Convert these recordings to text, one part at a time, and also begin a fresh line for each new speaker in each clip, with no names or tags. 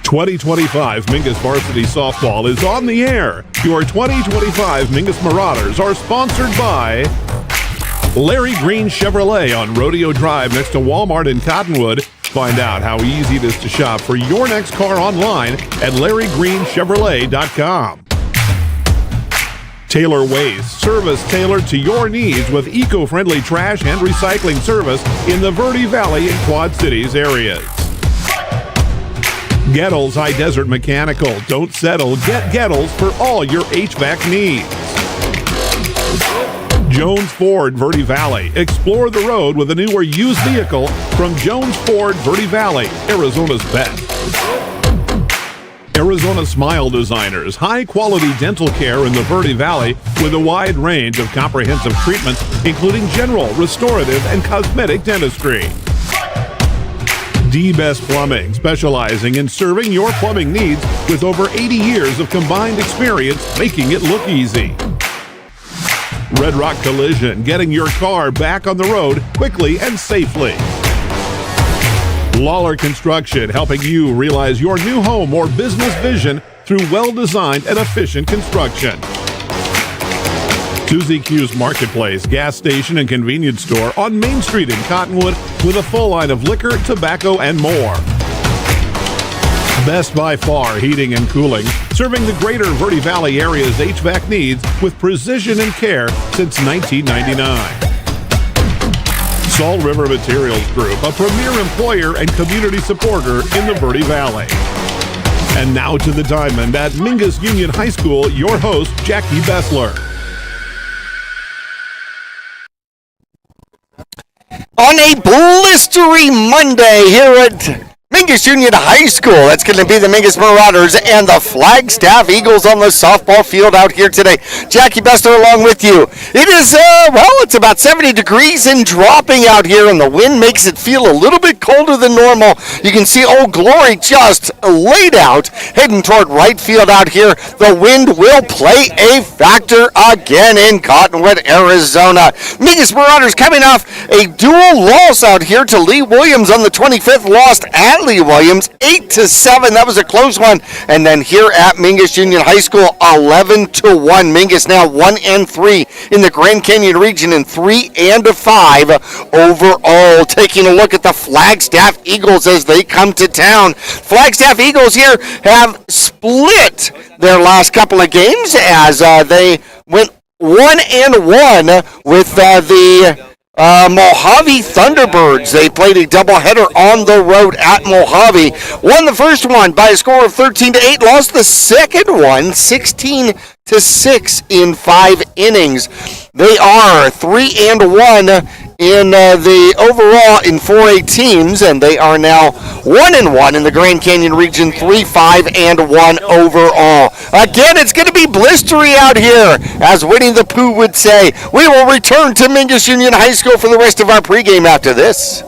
2025 Mingus Varsity Softball is on the air. Your 2025 Mingus Marauders are sponsored by Larry Green Chevrolet on Rodeo Drive next to Walmart in Cottonwood. Find out how easy it is to shop for your next car online at LarryGreenChevrolet.com. Taylor Waste, service tailored to your needs with eco-friendly trash and recycling service in the Verde Valley and Quad Cities areas. Gettles High Desert Mechanical. Don't settle. Get Gettles for all your HVAC needs. Jones Ford Verde Valley. Explore the road with a new or used vehicle from Jones Ford Verde Valley, Arizona's best. Arizona Smile Designers. High-quality dental care in the Verde Valley with a wide range of comprehensive treatments, including general, restorative, and cosmetic dentistry. D-Best Plumbing, specializing in serving your plumbing needs with over 80 years of combined experience, making it look easy. Red Rock Collision, getting your car back on the road quickly and safely. Lawler Construction, helping you realize your new home or business vision through well-designed and efficient construction. Susie Q's Marketplace, gas station and convenience store on Main Street in Cottonwood with a full line of liquor, tobacco, and more. Best by Far Heating and Cooling, serving the greater Verde Valley area's HVAC needs with precision and care since 1999. Salt River Materials Group, a premier employer and community supporter in the Verde Valley. And now to the diamond at Mingus Union High School, your host, Jackie Bessler.
On a blistery Monday here at Mingus Union High School. That's going to be the Mingus Marauders and the Flagstaff Eagles on the softball field out here today. Jackie Bester along with you. It is, it's about 70 degrees and dropping out here, and the wind makes it feel a little bit colder than normal. You can see Old Glory just laid out, heading toward right field out here. The wind will play a factor again in Cottonwood, Arizona. Mingus Marauders coming off a dual loss out here to Lee Williams on the 25th, lost at Lee Williams 8-7. That was a close one. And then here at Mingus Union High School, 11-1. Mingus now 1-3 in the Grand Canyon region and 3-5 overall. Taking a look at the Flagstaff Eagles as they come to town. Flagstaff Eagles here have split their last couple of games as they went 1-1 with the Mojave Thunderbirds. They played a doubleheader on the road at Mojave. Won the first one by a score of 13-8. Lost the second one 16-6 in 5 innings. They are 3-1 in the overall in 4A teams, and they are now 1-1 in the Grand Canyon region, 3-5-1 overall. Again, it's going to be blistery out here, as Winnie the Pooh would say. We will return to Mingus Union High School for the rest of our pregame after this.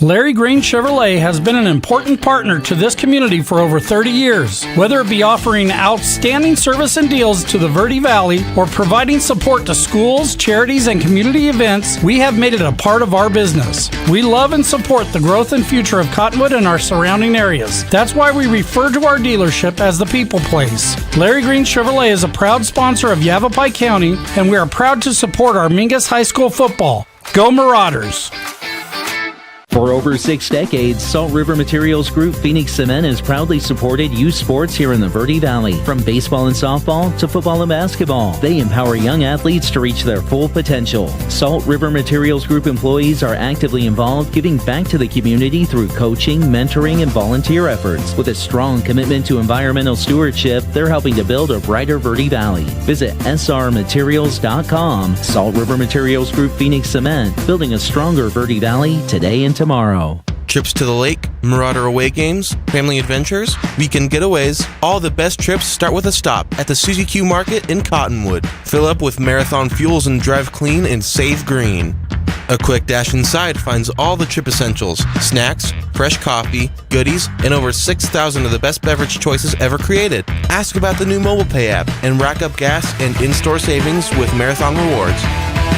Larry Green Chevrolet has been an important partner to this community for over 30 years. Whether it be offering outstanding service and deals to the Verde Valley or providing support to schools, charities, and community events, we have made it a part of our business. We love and support the growth and future of Cottonwood and our surrounding areas. That's why we refer to our dealership as the People Place. Larry Green Chevrolet is a proud sponsor of Yavapai County, and we are proud to support our Mingus High School football. Go Marauders!
For over 6 decades, Salt River Materials Group Phoenix Cement has proudly supported youth sports here in the Verde Valley. From baseball and softball to football and basketball, they empower young athletes to reach their full potential. Salt River Materials Group employees are actively involved, giving back to the community through coaching, mentoring, and volunteer efforts. With a strong commitment to environmental stewardship, they're helping to build a brighter Verde Valley. Visit srmaterials.com. Salt River Materials Group Phoenix Cement, building a stronger Verde Valley today and tomorrow.
Trips to the lake, Marauder away games, family adventures, weekend getaways, all the best trips start with a stop at the Susie Q Market in Cottonwood. Fill up with Marathon fuels and drive clean and save green. A quick dash inside finds all the trip essentials, snacks, fresh coffee, goodies, and over 6,000 of the best beverage choices ever created. Ask about the new mobile pay app and rack up gas and in-store savings with Marathon Rewards.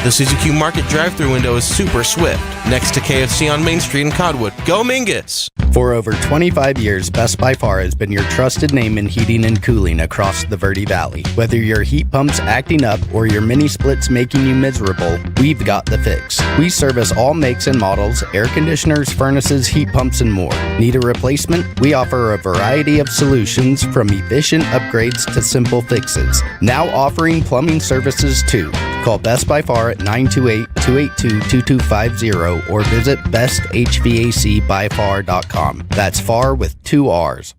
The Suzuki Market drive-thru window is super swift, next to KFC on Main Street in Cottonwood. Go Mingus!
For over 25 years, Best by Far has been your trusted name in heating and cooling across the Verde Valley. Whether your heat pump's acting up or your mini split's making you miserable, we've got the fix. We service all makes and models, air conditioners, furnaces, heat pumps, and more. Need a replacement? We offer a variety of solutions from efficient upgrades to simple fixes. Now offering plumbing services too. Call Best by Far at 928-282-2250 or visit besthvacbyfar.com. That's far with 2 R's.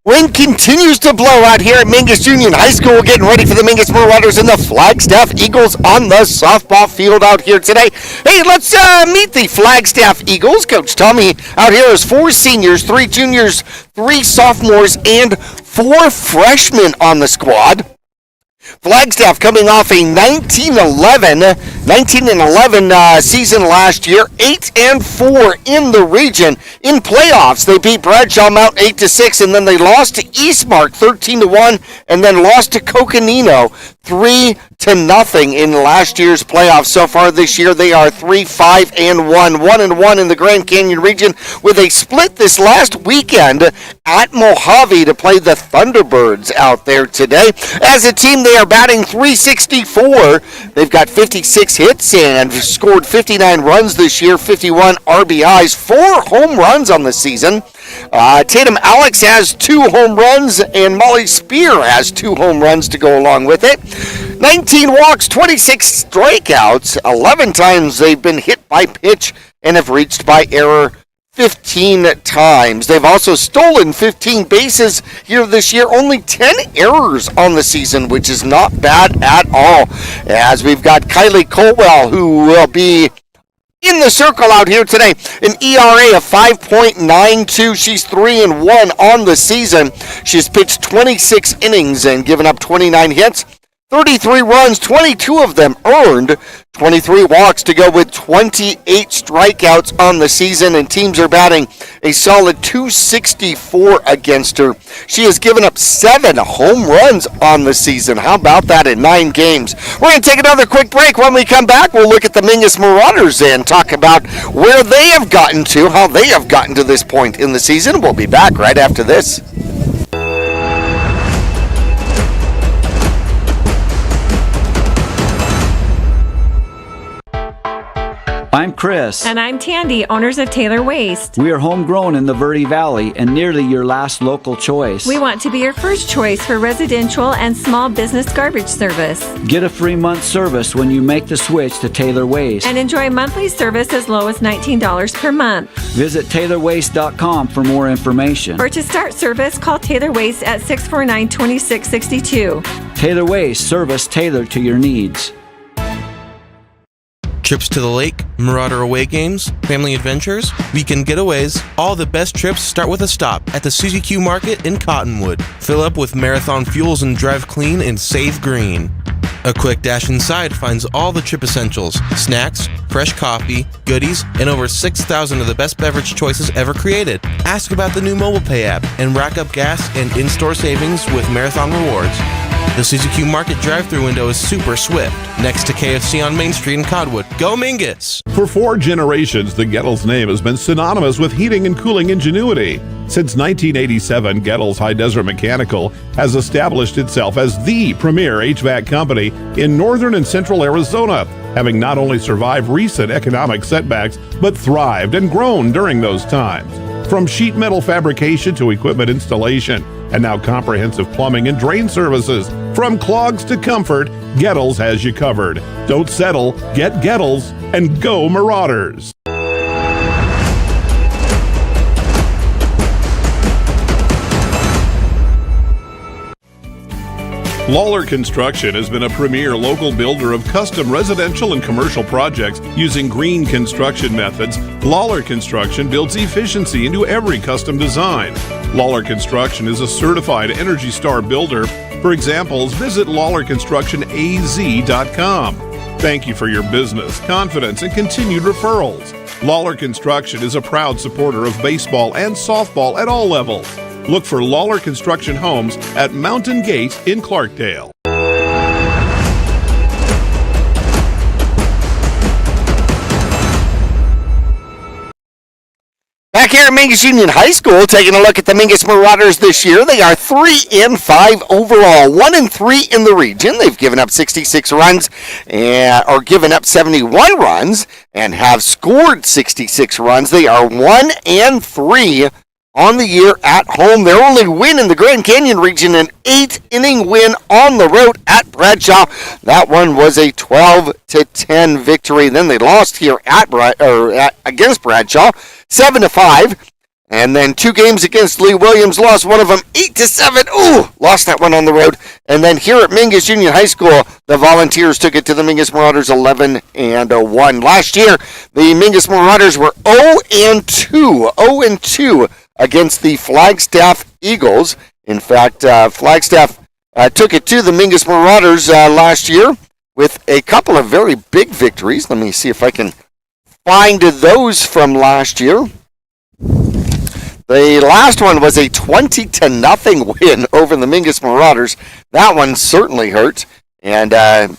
Wind continues to blow out here at Mingus Union High School. We're getting ready for the Mingus Marauders and the Flagstaff Eagles on the softball field out here today. Hey, let's meet the Flagstaff Eagles. Coach Tommy out here is 4 seniors, 3 juniors, 3 sophomores, and 4 freshmen on the squad. Flagstaff coming off a 19-11 season last year, 8-4 in the region. In playoffs, they beat Bradshaw Mount 8-6, and then they lost to Eastmark 13-1, and then lost to Coconino 3-0 in last year's playoffs. So far this year, they are 3-5-1, 1-1 in the Grand Canyon region, with a split this last weekend at Mojave to play the Thunderbirds out there today. As a team, they are batting .364. They've got 56 hits and scored 59 runs this year, 51 RBIs, 4 home runs on the season. Tatum Alex has 2 home runs, and Molly Spear has 2 home runs to go along with it. 19 walks, 26 strikeouts, 11 times they've been hit by pitch and have reached by error 15 times. They've also stolen 15 bases here this year. Only 10 errors on the season, which is not bad at all. As we've got Kylie Colwell, who will be in the circle out here today. An ERA of 5.92. She's 3-1 on the season. She's pitched 26 innings and given up 29 hits. 33 runs, 22 of them earned, 23 walks to go with 28 strikeouts on the season, and teams are batting a solid .264 against her. She has given up 7 home runs on the season. How about that in 9 games? We're going to take another quick break. When we come back, we'll look at the Mingus Marauders and talk about where they have gotten to, how they have gotten to this point in the season. We'll be back right after this.
I'm Chris.
And I'm Tandy, owners of Taylor Waste.
We are homegrown in the Verde Valley and nearly your last local choice.
We want to be your first choice for residential and small business garbage service.
Get a free month service when you make the switch to Taylor Waste.
And enjoy monthly service as low as $19 per month.
Visit TaylorWaste.com for more information.
Or to start service, call Taylor Waste at 649-2662.
Taylor Waste, service tailored to your needs.
Trips to the lake, Marauder away games, family adventures, weekend getaways, all the best trips start with a stop at the Suzuki Market in Cottonwood. Fill up with Marathon fuels and drive clean and save green. A quick dash inside finds all the trip essentials, snacks, fresh coffee, goodies, and over 6,000 of the best beverage choices ever created. Ask about the new mobile pay app and rack up gas and in-store savings with Marathon Rewards. The Suzuki Market drive-thru window is super swift, next to KFC on Main Street in Cottonwood. Go Mingus!
For 4 generations, the Gettles name has been synonymous with heating and cooling ingenuity. Since 1987, Gettles High Desert Mechanical has established itself as the premier HVAC company in northern and central Arizona, having not only survived recent economic setbacks, but thrived and grown during those times. From sheet metal fabrication to equipment installation, and now comprehensive plumbing and drain services. From clogs to comfort, Gettles has you covered. Don't settle, get Gettles, and go Marauders! Lawler Construction has been a premier local builder of custom residential and commercial projects using green construction methods. Lawler Construction builds efficiency into every custom design. Lawler Construction is a certified Energy Star builder. For examples, visit LawlerConstructionAZ.com. Thank you for your business, confidence, and continued referrals. Lawler Construction is a proud supporter of baseball and softball at all levels. Look for Lawler Construction Homes at Mountain Gate in Clarkdale.
Back here at Mingus Union High School, taking a look at the Mingus Marauders this year. They are 3-5 overall, 1-3 in the region. They've given up 66 runs, or given up 71 runs, and have scored 66 runs. They are 1-3 on the year at home. Their only win in the Grand Canyon region, an 8-inning win on the road at Bradshaw. That one was a 12-10 victory. Then they lost here against Bradshaw, 7-5. And then 2 games against Lee Williams, lost one of them 8-7. Ooh, lost that one on the road. And then here at Mingus Union High School, the Volunteers took it to the Mingus Marauders 11-1. Last year, the Mingus Marauders were 0-2 against the Flagstaff Eagles. In fact, Flagstaff took it to the Mingus Marauders last year with a couple of very big victories. Let me see if I can find those from last year. The last one was a 20-0 win over the Mingus Marauders. That one certainly hurt. And,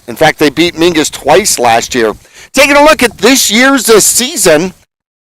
in fact, they beat Mingus twice last year. Taking a look at this year's season,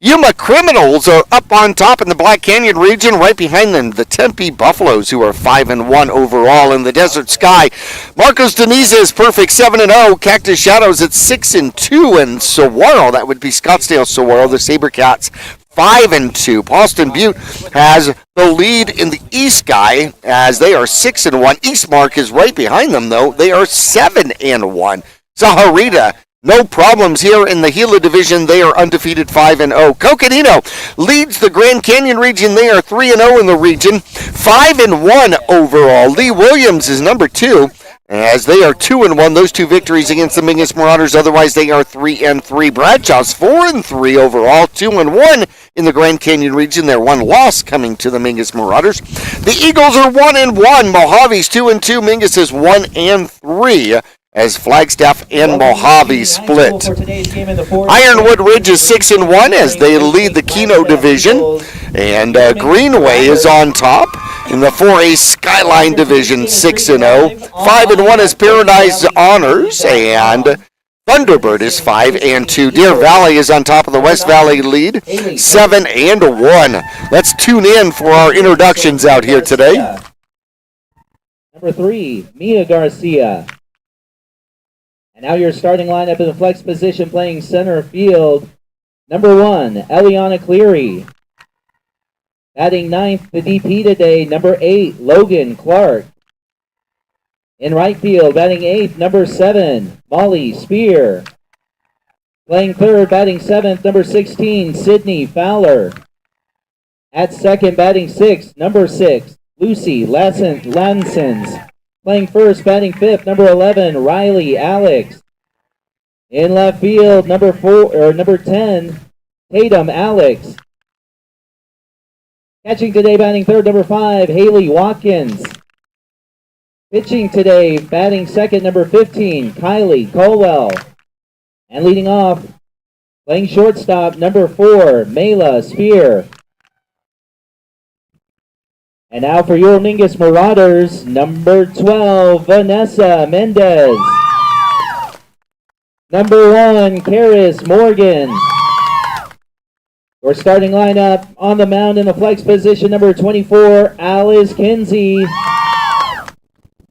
Yuma Criminals are up on top in the Black Canyon region. Right behind them, the Tempe Buffaloes, who are 5-1 overall in the Desert Sky. Marcos Deniza is perfect, 7-0. Cactus Shadows at 6-2. And Saguaro, that would be Scottsdale Saguaro, the SaberCats, 5-2. Boston Butte has the lead in the East Sky as they are 6-1. Eastmark is right behind them, though. They are 7-1. Zaharita, no problems here in the Gila division. They are undefeated, 5-0. Coconino leads the Grand Canyon region. They are 3-0 in the region, 5-1 overall. Lee Williams is number 2, as they are 2-1. Those 2 victories against the Mingus Marauders. Otherwise, they are 3-3. Bradshaw's 4-3 overall, 2-1 in the Grand Canyon region. Their 1 loss coming to the Mingus Marauders. The Eagles are 1-1. Mojave's 2-2. Mingus is 1-3. As Flagstaff and Mojave split. Ironwood Ridge is 6-1 as they lead the Keno division. And Greenway is on top in the 4A Skyline division, 6-0. 5-1 is Paradise Honors, and Thunderbird is 5-2. Deer Valley is on top of the West Valley lead, 7-1. Let's tune in for our introductions out here today.
Number 3, Mia Garcia. And now your starting lineup in the flex position, playing center field. Number 1, Eliana Cleary. Batting 9th, the DP today, number 8, Logan Clark. In right field, batting 8th, number 7, Molly Spear. Playing third, batting 7th, number 16, Sydney Fowler. At second, batting 6th, number 6, Lucy Lansons. Playing first, batting 5th, number 11, Riley Alex. In left field, number 10, Tatum Alex. Catching today, batting third, number 5, Haley Watkins. Pitching today, batting second, number 15, Kylie Colwell. And leading off, playing shortstop, number 4, Mayla Spear. And now for your Mingus Marauders, number 12, Vanessa Mendez. Number 1, Karis Morgan. Your starting lineup on the mound in the flex position, number 24, Alice Kinsey.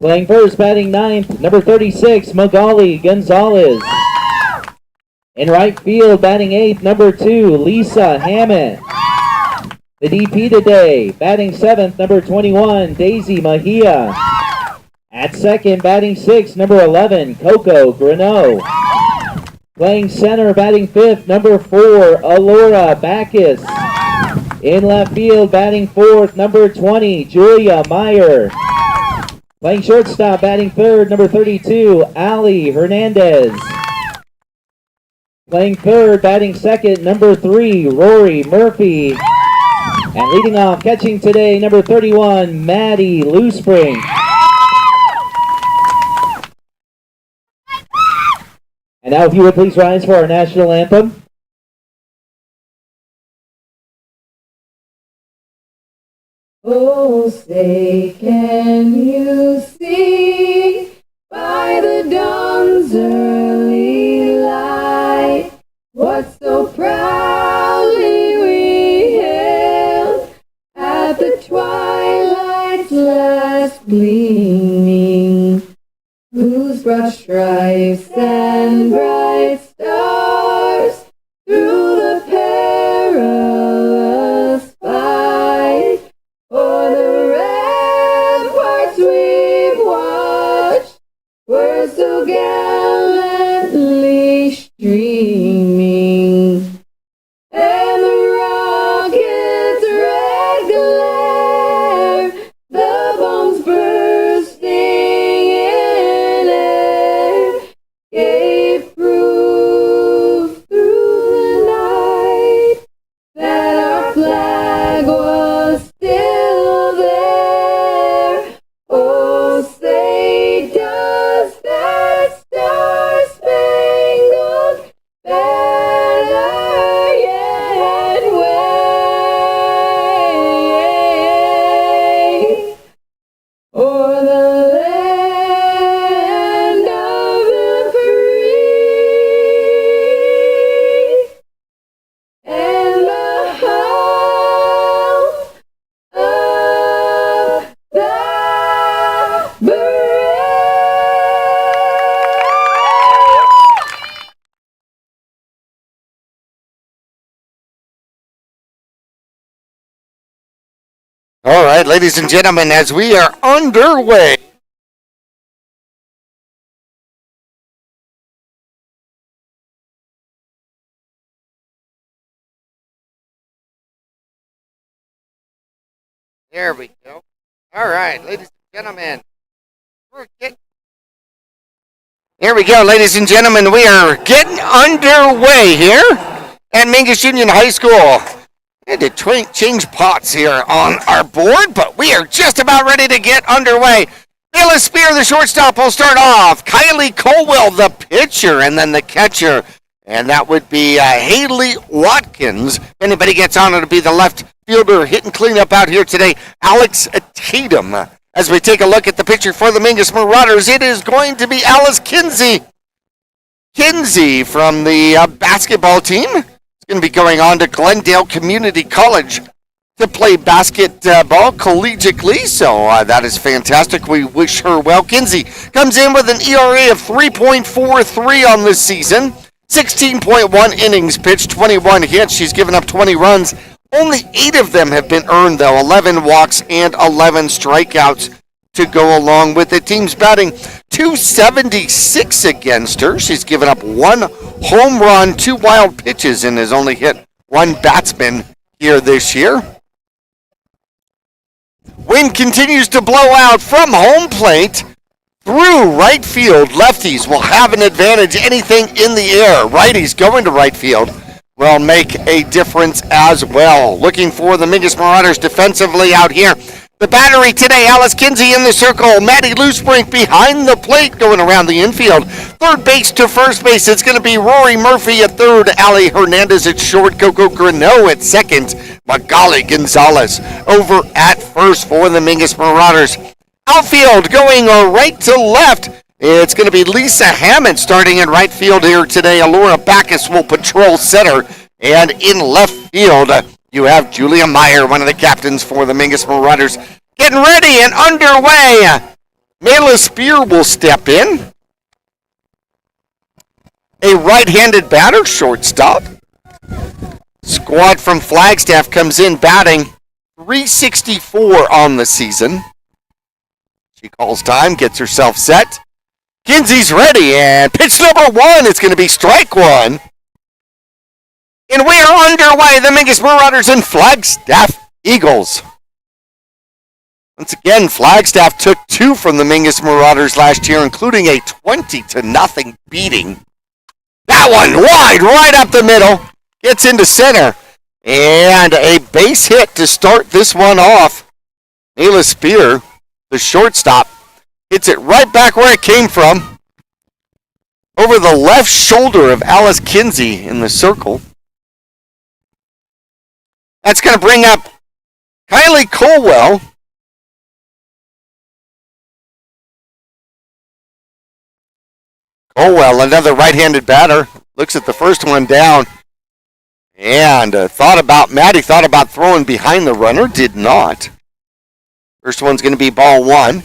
Playing first, batting 9th, number 36, Magali Gonzalez. In right field, batting 8th, number 2, Lisa Hammett. The DP today, batting 7th, number 21, Daisy Mejia. At second, batting 6th, number 11, Coco Greneau. Playing center, batting 5th, number 4, Alora Backus. In left field, batting 4th, number 20, Julia Meyer. Playing shortstop, batting third, number 32, Ali Hernandez. Playing third, batting second, number 3, Rory Murphy. And leading off, catching today, number 31, Maddie Lewspring. And now if you would please rise for our national anthem.
Oh, say, can you see by the dawn's early light what so proudly we hailed at the twilight's last gleaming, whose broad stripes and bright stars through the perilous fight o'er the ramparts we've watched were so gallantly streaming, and the rocket's red glare, the bombs bursting in air, gave proof through the night that our flag was still there. Oh, say does that star-spangled banner yet wave o'er the land of the free and the home of the brave.
All right, ladies and gentlemen, as we are underway. There we go. All right, ladies and gentlemen. Here we go, ladies and gentlemen. We are getting underway here at Mingus Union High School. Had to change pots here on our board, but we are just about ready to get underway. Bayless Spear, the shortstop, will start off. Kylie Colwell, the pitcher, and then the catcher. And that would be Haley Watkins. If anybody gets on, it'll be the left fielder hitting cleanup out here today, Alex Tatum. As we take a look at the pitcher for the Mingus Marauders, it is going to be Alice Kinsey. Kinsey from the basketball team is going to be going on to Glendale Community College to play basketball collegiately, so that is fantastic. We wish her well. Kinsey comes in with an ERA of 3.43 on this season, 16.1 innings pitched, 21 hits. She's given up 20 runs. Only 8 of them have been earned, though, 11 walks and 11 strikeouts to go along with the team's batting. 276 against her. She's given up 1 home run, 2 wild pitches, and has only hit 1 batsman here this year. Wind continues to blow out from home plate through right field. Lefties will have an advantage. Anything in the air. Righties going to right field will make a difference as well. Looking for the Mingus Marauders defensively out here. The battery today, Alice Kinsey in the circle. Maddie Lewsbrink behind the plate going around the infield. Third base to first base, it's going to be Rory Murphy at third. Ali Hernandez at short. Coco Greneau at second. Magali Gonzalez over at first for the Mingus Marauders. Outfield going right to left. It's going to be Lisa Hammond starting in right field here today. Alora Backus will patrol center. And in left field, you have Julia Meyer, one of the captains for the Mingus Marauders, getting ready and underway. Mayla Spear will step in. A right-handed batter, shortstop. Squad from Flagstaff comes in batting .364 on the season. She calls time, gets herself set. Kinsey's ready, and pitch number 1, it's going to be strike 1. And we are underway, the Mingus Marauders and Flagstaff Eagles. Once again, Flagstaff took 2 from the Mingus Marauders last year, including a 20-0 beating. That one wide, right up the middle, gets into center, and a base hit to start this one off. Ayla Spear, the shortstop, hits it right back where it came from, over the left shoulder of Alice Kinsey in the circle. That's going to bring up Kylie Colwell. Another right-handed batter, looks at the first one down, and Maddie thought about throwing behind the runner, did not. First one's going to be ball 1.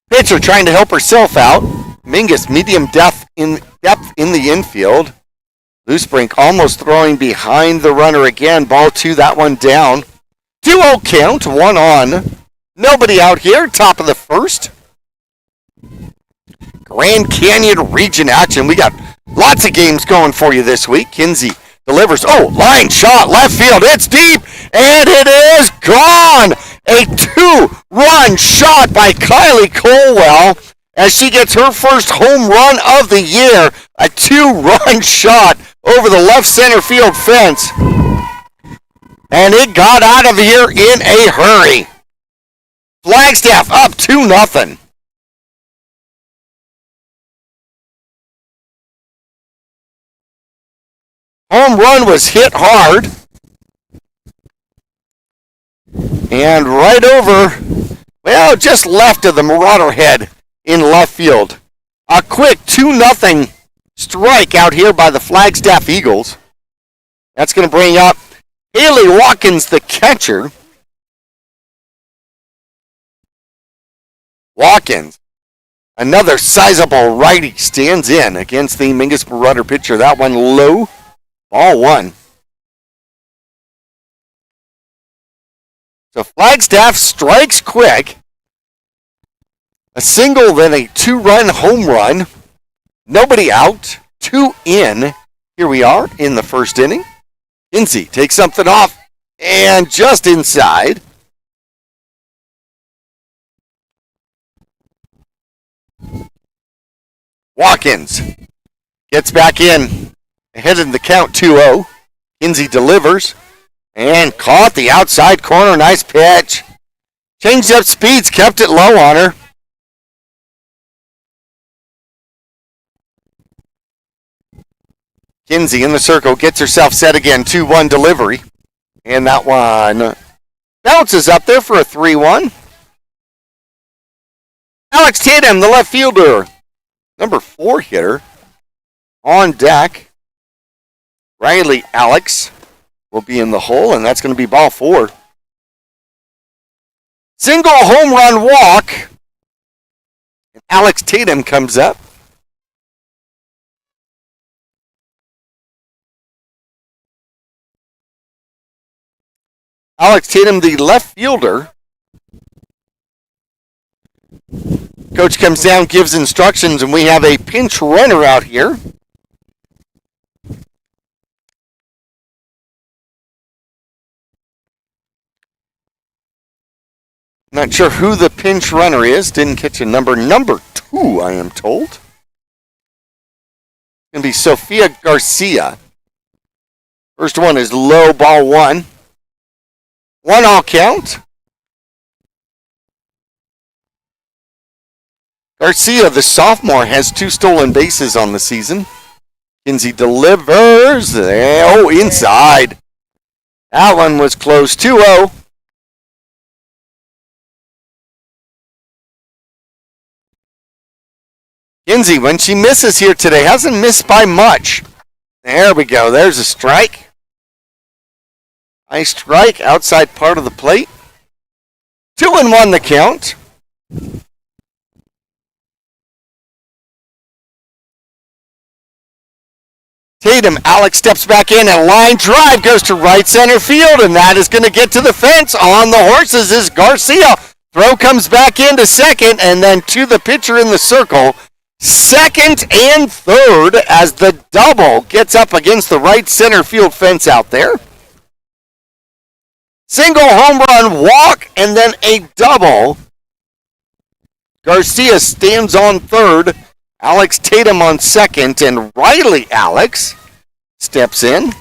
Pitcher trying to help herself out. Mingus medium depth in the infield. Loosebrink almost throwing behind the runner again. Ball 2, that one down. 2-0 count, 1 on. Nobody out here, top of the first. Grand Canyon region action. We got lots of games going for you this week. Kinsey delivers. Oh, line shot, left field. It's deep, and it is gone. A 2-run shot by Kylie Colwell as she gets her first home run of the year. A 2-run shot over the left center field fence. And it got out of here in a hurry. Flagstaff up 2-0. Home run was hit hard. And right over, well, just left of the Marauder head in left field. A quick 2-0 strike out here by the Flagstaff Eagles. That's going to bring up Haley Watkins, the catcher. Watkins, another sizable righty, stands in against the Mingus Marauder pitcher. That one low. Ball 1. So Flagstaff strikes quick. A single, then a 2-run home run. Nobody out. 2 in. Here we are in the first inning. Kinsey takes something off and just inside. Watkins gets back in. Ahead in the count, 2-0. Kinsey delivers and caught the outside corner. Nice pitch. Changed up speeds, kept it low on her. Kinsey in the circle, gets herself set again. 2-1 delivery. And that one bounces up there for a 3-1. Alex Tatum, the left fielder, number 4 hitter, on deck. Riley Alex will be in the hole, and that's going to be ball 4. Single home run walk. And Alex Tatum comes up. Alex Tatum, the left fielder. Coach comes down, gives instructions, and we have a pinch runner out here. Not sure who the pinch runner is. Didn't catch a number. Number 2, I am told. It's going to be Sophia Garcia. First one is low, ball 1. 1-all count. Garcia, the sophomore, has 2 stolen bases on the season. Kinsey delivers. Oh, inside. That one was close. 2-0. Kinsey, when she misses here today, hasn't missed by much. There we go. There's a strike. Nice strike outside part of the plate. 2-1 the count. Tatum, Alex steps back in, and line drive goes to right center field, and that is going to get to the fence. On the horses is Garcia. Throw comes back into second, and then to the pitcher in the circle. Second and third as the double gets up against the right center field fence out there. Single, home run, walk, and then a double. Garcia stands on third. Alex Tatum on second, and Riley Alex steps in.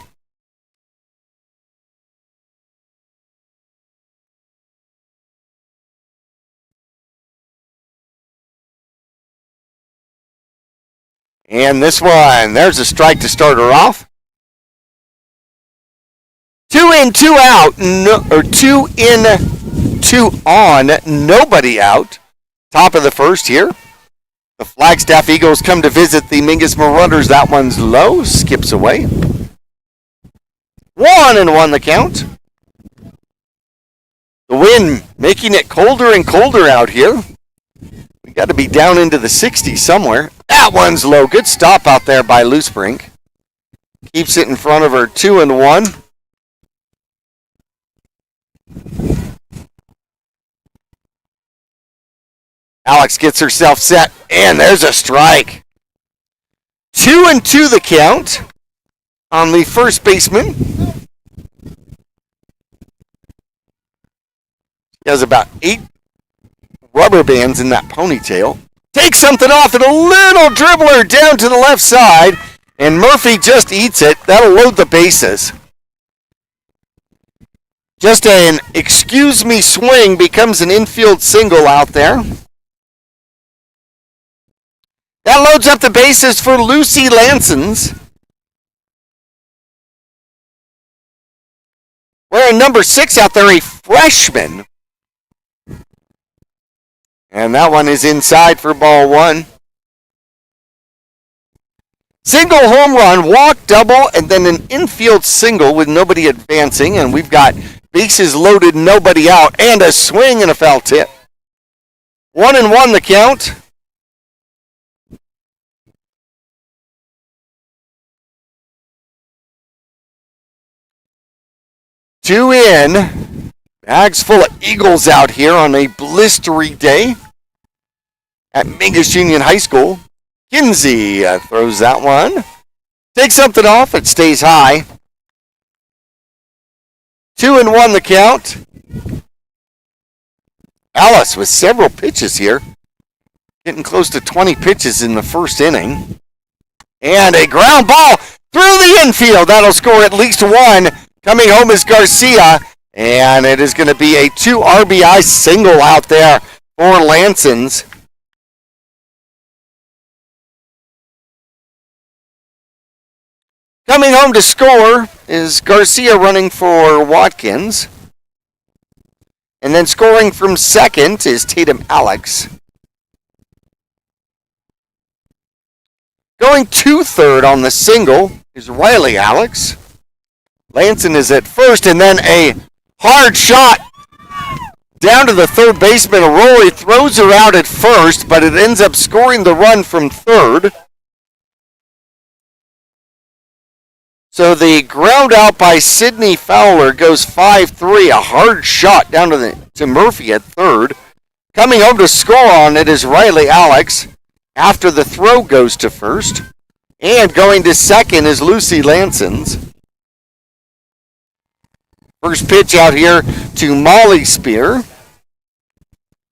And this one, there's a strike to start her off. 2 in, 2 out, or 2 in, 2 on, nobody out. Top of the first here. The Flagstaff Eagles come to visit the Mingus Marauders. That one's low, skips away. 1-1 the count. The wind making it colder and colder out here. We got to be down into the 60s somewhere. That one's low. Good stop out there by Loosebrink. Keeps it in front of her. 2-1. Alex gets herself set, and there's a strike. 2-2 the count on the first baseman. He has about 8 rubber bands in that ponytail. Takes something off and a little dribbler down to the left side, and Murphy just eats it. That'll load the bases. Just an excuse me swing becomes an infield single out there. That loads up the bases for Lucy Lansons. Wearing number 6 out there, a freshman. And that one is inside for ball 1. Single, home run, walk, double, and then an infield single with nobody advancing. And we've got bases loaded, nobody out, and a swing and a foul tip. 1-1 the count. Two in. Bags full of Eagles out here on a blistery day at Mingus Union High School. Kinsey throws that one. Takes something off. It stays high. 2-1 the count. Alice with several pitches here. Getting close to 20 pitches in the first inning. And a ground ball through the infield. That'll score at least one. Coming home is Garcia. And it is going to be a 2 RBI single out there for Lansons. Coming home to score is Garcia running for Watkins. And then scoring from second is Tatum Alex. Going to third on the single is Riley Alex. Lanson is at first, and then a hard shot down to the third baseman. Rory throws her out at first, but it ends up scoring the run from third. So the ground out by Sidney Fowler goes 5-3. A hard shot down to Murphy at third. Coming home to score on it is Riley Alex after the throw goes to first. And going to second is Lucy Lansons. First pitch out here to Molly Spear.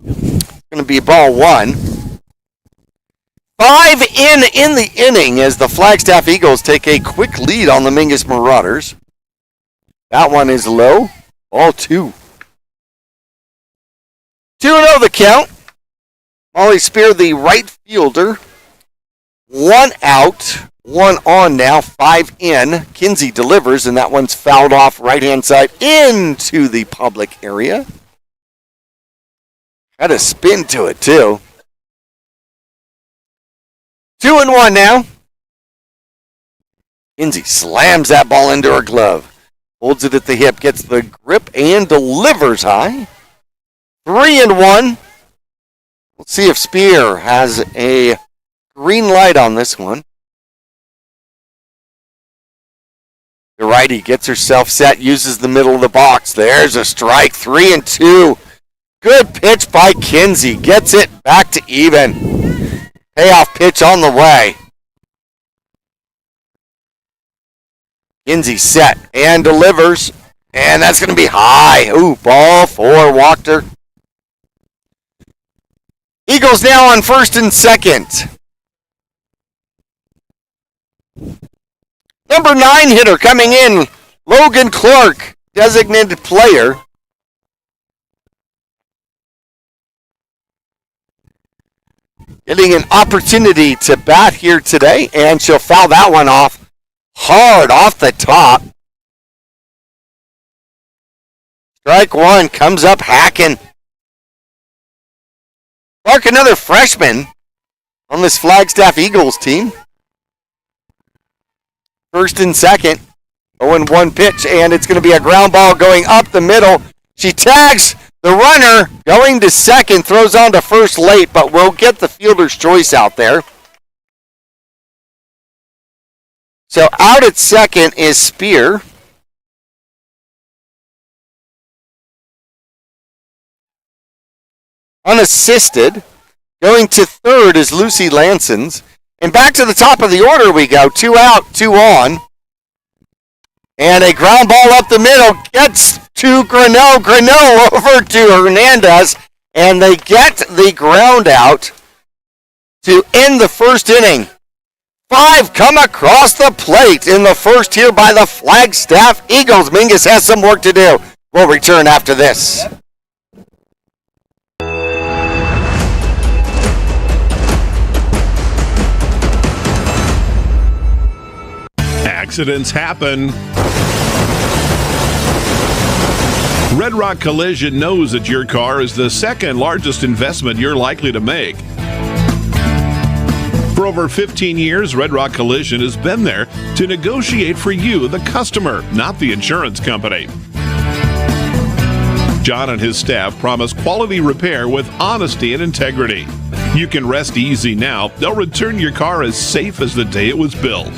It's going to be ball 1. 5 in the inning as the Flagstaff Eagles take a quick lead on the Mingus Marauders. That one is low. Ball 2. 2-0 the count. Molly Spear, the right fielder. 1 out. 1 on now, 5 in. Kinsey delivers, and that one's fouled off right-hand side into the public area. Had a spin to it, too. 2-1 now. Kinsey slams that ball into her glove. Holds it at the hip, gets the grip, and delivers high. 3-1. Let's see if Spear has a green light on this one. The righty gets herself set, uses the middle of the box. There's a strike, 3-2. Good pitch by Kinsey. Gets it back to even. Payoff pitch on the way. Kinsey set and delivers. And that's going to be high. Ooh, ball for Wachter. Eagles now on first and second. Number 9 hitter coming in, Logan Clark, designated player. Getting an opportunity to bat here today, and she'll foul that one off hard off the top. Strike one, comes up hacking. Clark, another freshman on this Flagstaff Eagles team. First and second, 0-1 pitch, and it's going to be a ground ball going up the middle. She tags the runner, going to second, throws on to first late, but we'll get the fielder's choice out there. So out at second is Spear. Unassisted. Going to third is Lucy Lansons. And back to the top of the order we go. 2 out, 2 on. And a ground ball up the middle gets to Grinnell. Grinnell over to Hernandez. And they get the ground out to end the first inning. 5 come across the plate in the first here by the Flagstaff Eagles. Mingus has some work to do. We'll return after this.
Accidents happen. Red Rock Collision knows that your car is the second largest investment you're likely to make. For over 15 years, Red Rock Collision has been there to negotiate for you, the customer, not the insurance company. John and his staff promise quality repair with honesty and integrity. You can rest easy now. They'll return your car as safe as the day it was built.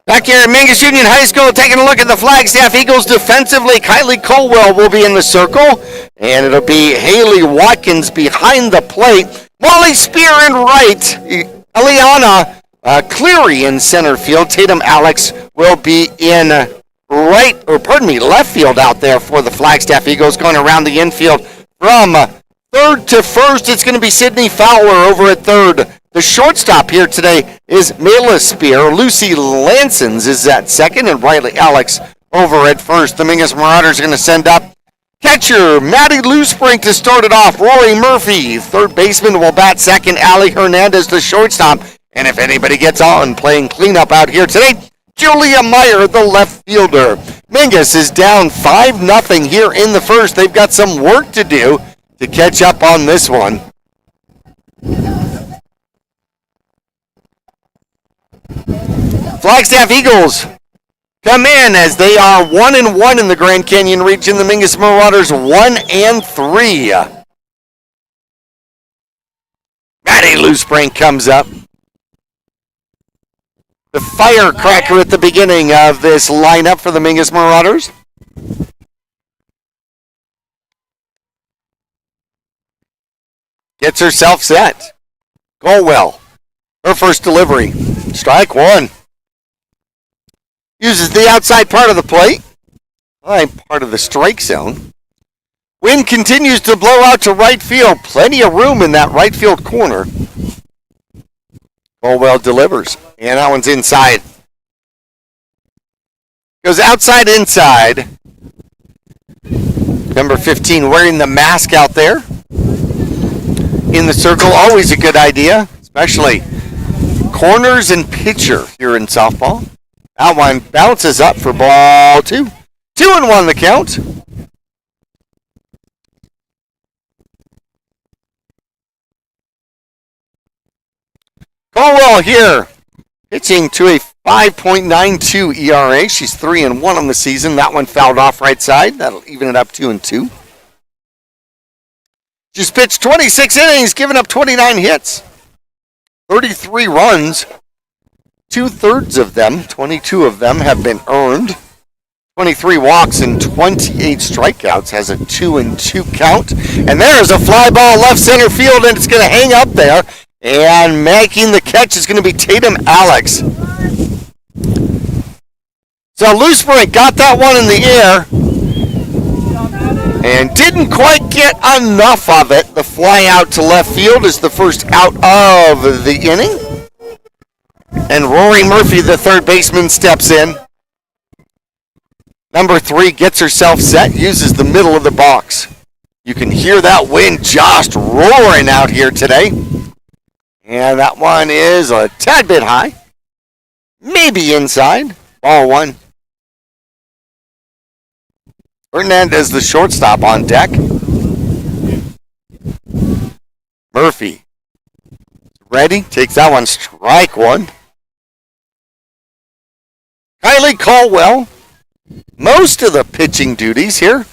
Back here at Mingus Union High School, taking a look at the Flagstaff Eagles defensively. Kylie Colwell will be in the circle, and it'll be Haley Watkins behind the plate. Molly Spear in right. Eliana Cleary in center field. Tatum Alex will be in left field out there for the Flagstaff Eagles, going around the infield from third to first. It's going to be Sydney Fowler over at third. The shortstop here today is Mayla Spear. Lucy Lansons is at second, and Riley Alex over at first. The Mingus Marauders are going to send up catcher Maddie Loosbrink to start it off. Rory Murphy, third baseman, will bat second. Allie Hernandez, the shortstop. And if anybody gets on playing cleanup out here today, Julia Meyer, the left fielder. Mingus is down 5-0 here in the first. They've got some work to do to catch up on this one. Flagstaff Eagles come in as they are 1-1 in the Grand Canyon region. The Mingus Marauders 1-3. Maddie Loosbrink comes up. The firecracker at the beginning of this lineup for the Mingus Marauders. Gets herself set. Colwell, her first delivery. Strike one. Uses the outside part of the plate. Part of the strike zone. Wind continues to blow out to right field. Plenty of room in that right field corner. Colwell delivers. And that one's inside. Goes outside, inside. Number 15 wearing the mask out there. In the circle, always a good idea. Especially corners and pitcher here in softball. That one bounces up for ball 2. 2-1 the count. Colwell here, pitching to a 5.92 ERA. She's 3-1 on the season. That one fouled off right side. That'll even it up 2-2. She's pitched 26 innings, given up 29 hits, 33 runs. 2/3 of them, 22 of them, have been earned. 23 walks and 28 strikeouts, has a 2-2 count. And there's a fly ball left center field, and it's going to hang up there. And making the catch is going to be Tatum Alex. So Loosebrink got that one in the air and didn't quite get enough of it. The fly out to left field is the first out of the inning. And Rory Murphy, the third baseman, steps in. Number 3 gets herself set, uses the middle of the box. You can hear that wind just roaring out here today. And that one is a tad bit high. Maybe inside. Ball 1. Hernandez, the shortstop, on deck. Murphy. Ready. Takes that one. Strike 1. Kylie Caldwell. Most of the pitching duties here.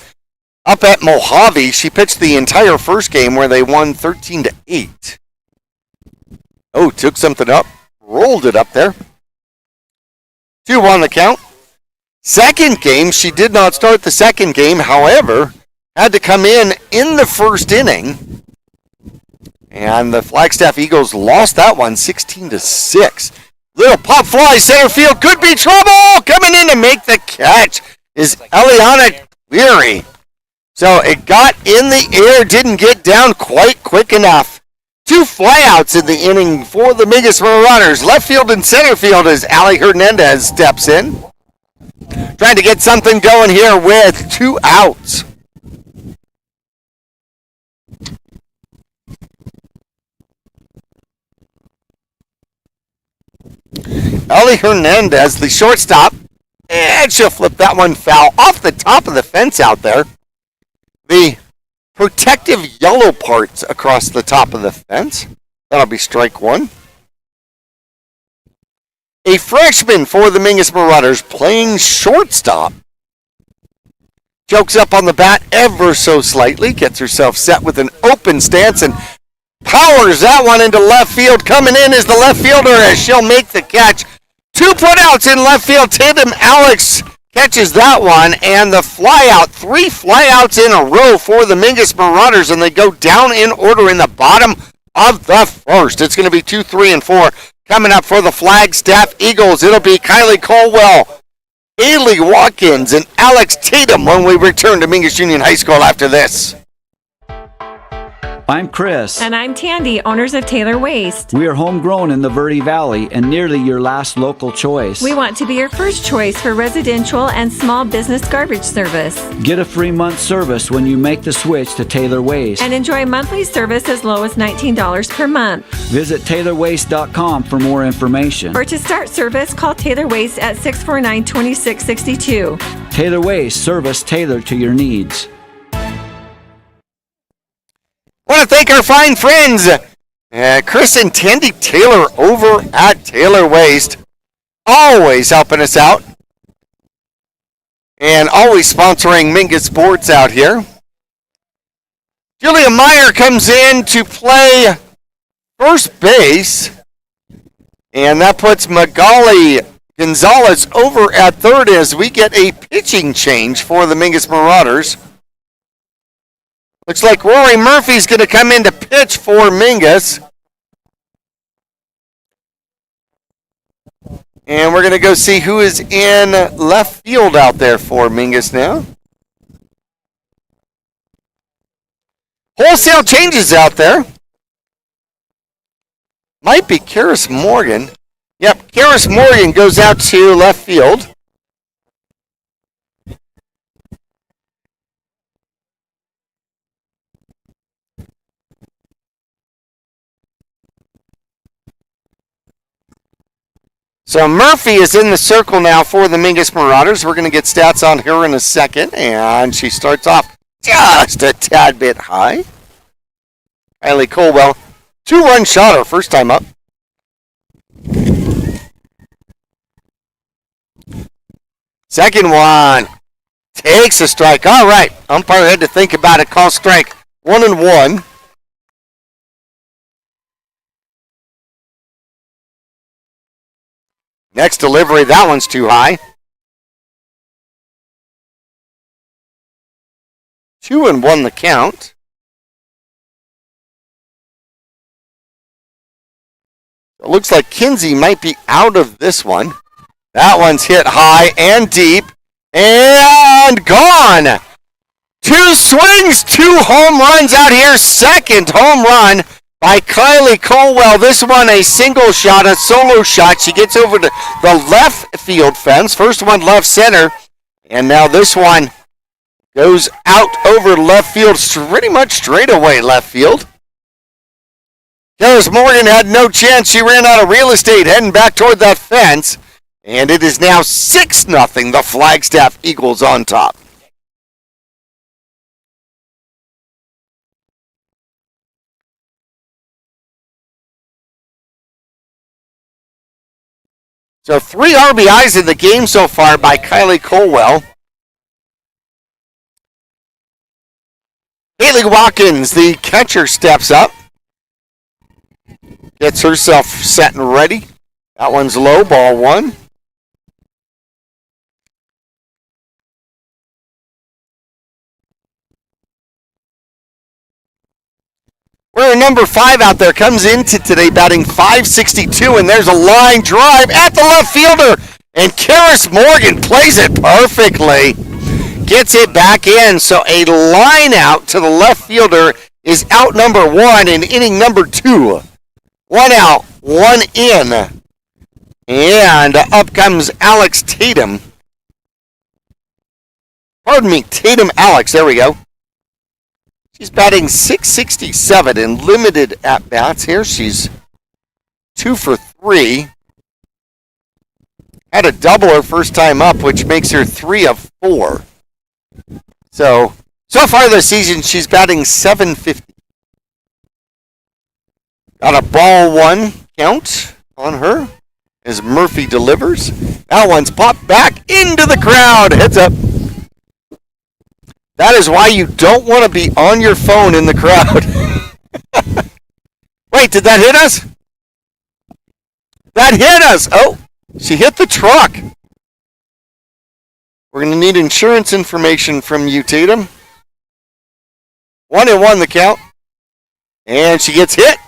Up at Mojave, she pitched the entire first game where they won 13-8. Oh, took something up. Rolled it up there. 2-1 the count. Second game, she did not start the second game. However, had to come in the first inning. And the Flagstaff Eagles lost that one 16-6. Little pop fly, center field, could be trouble. Coming in to make the catch is Eliana Cleary. So it got in the air, didn't get down quite quick enough. 2 flyouts in the inning for the Mingus Marauders. Left field and center field as Ali Hernandez steps in. Trying to get something going here with 2 outs. Ali Hernandez, the shortstop, and she'll flip that one foul off the top of the fence out there. The protective yellow parts across the top of the fence. That'll be strike 1. A freshman for the Mingus Marauders playing shortstop. Jokes up on the bat ever so slightly, gets herself set with an open stance and powers that one into left field. Coming in is the left fielder as she'll make the catch. 2 putouts in left field. Tatum Alex catches that one, and the flyout. 3 flyouts in a row for the Mingus Marauders, and they go down in order in the bottom of the first. It's going to be 2, 3, and 4 coming up for the Flagstaff Eagles. It'll be Kylie Colwell, Haley Watkins, and Alex Tatum when we return to Mingus Union High School after this.
I'm Chris.
And I'm Tandy, owners of Taylor Waste.
We are homegrown in the Verde Valley and nearly your last local choice.
We want to be your first choice for residential and small business garbage service.
Get a free month service when you make the switch to Taylor Waste.
And enjoy monthly service as low as $19 per month.
Visit TaylorWaste.com for more information.
Or to start service, call Taylor Waste at 649-2662.
Taylor Waste, service tailored to your needs.
I want to thank our fine friends, Chris and Tandy Taylor over at Taylor Waste. Always helping us out. And always sponsoring Mingus Sports out here. Julia Meyer comes in to play first base. And that puts Magali Gonzalez over at third as we get a pitching change for the Mingus Marauders. Looks like Rory Murphy's going to come in to pitch for Mingus. And we're going to go see who is in left field out there for Mingus now. Wholesale changes out there. Might be Karis Morgan. Yep, Karis Morgan goes out to left field. So Murphy is in the circle now for the Mingus Marauders. We're going to get stats on her in a second. And she starts off just a tad bit high. Kylie Colwell, 2-run shot her first time up. Second one takes a strike. All right, umpire had to think about it. Call strike 1-1. Next delivery, that one's too high. 2-1 the count. It looks like Kinsey might be out of this one. That one's hit high and deep and gone. 2 swings, 2 home runs out here. Second home run by Kylie Colwell. This one a single shot, a solo shot. She gets over to the left field fence. First one left center. And now this one goes out over left field, pretty much straight away left field. Karis Morgan had no chance. She ran out of real estate heading back toward that fence. And it is now 6-0, the Flagstaff Eagles on top. So 3 RBIs in the game so far by Kylie Colwell. Haley Watkins, the catcher, steps up. Gets herself set and ready. That one's low, ball 1. Where number 5 out there comes into today batting .562, and there's a line drive at the left fielder, and Karis Morgan plays it perfectly. Gets it back in, so a line out to the left fielder is out number 1 in inning number 2. 1 out, 1 in, and up comes Alex Tatum. Pardon me, Tatum Alex, there we go. She's batting .667 in limited at-bats here. She's 2 for 3. Had a double her first time up, which makes her 3 of 4. So far this season, she's batting .750. Got a ball 1 count on her as Murphy delivers. That one's popped back into the crowd. Heads up. That is why you don't want to be on your phone in the crowd. Wait, did that hit us? That hit us. Oh, she hit the truck. We're going to need insurance information from you, Tatum. 1-1 the count. And she gets hit.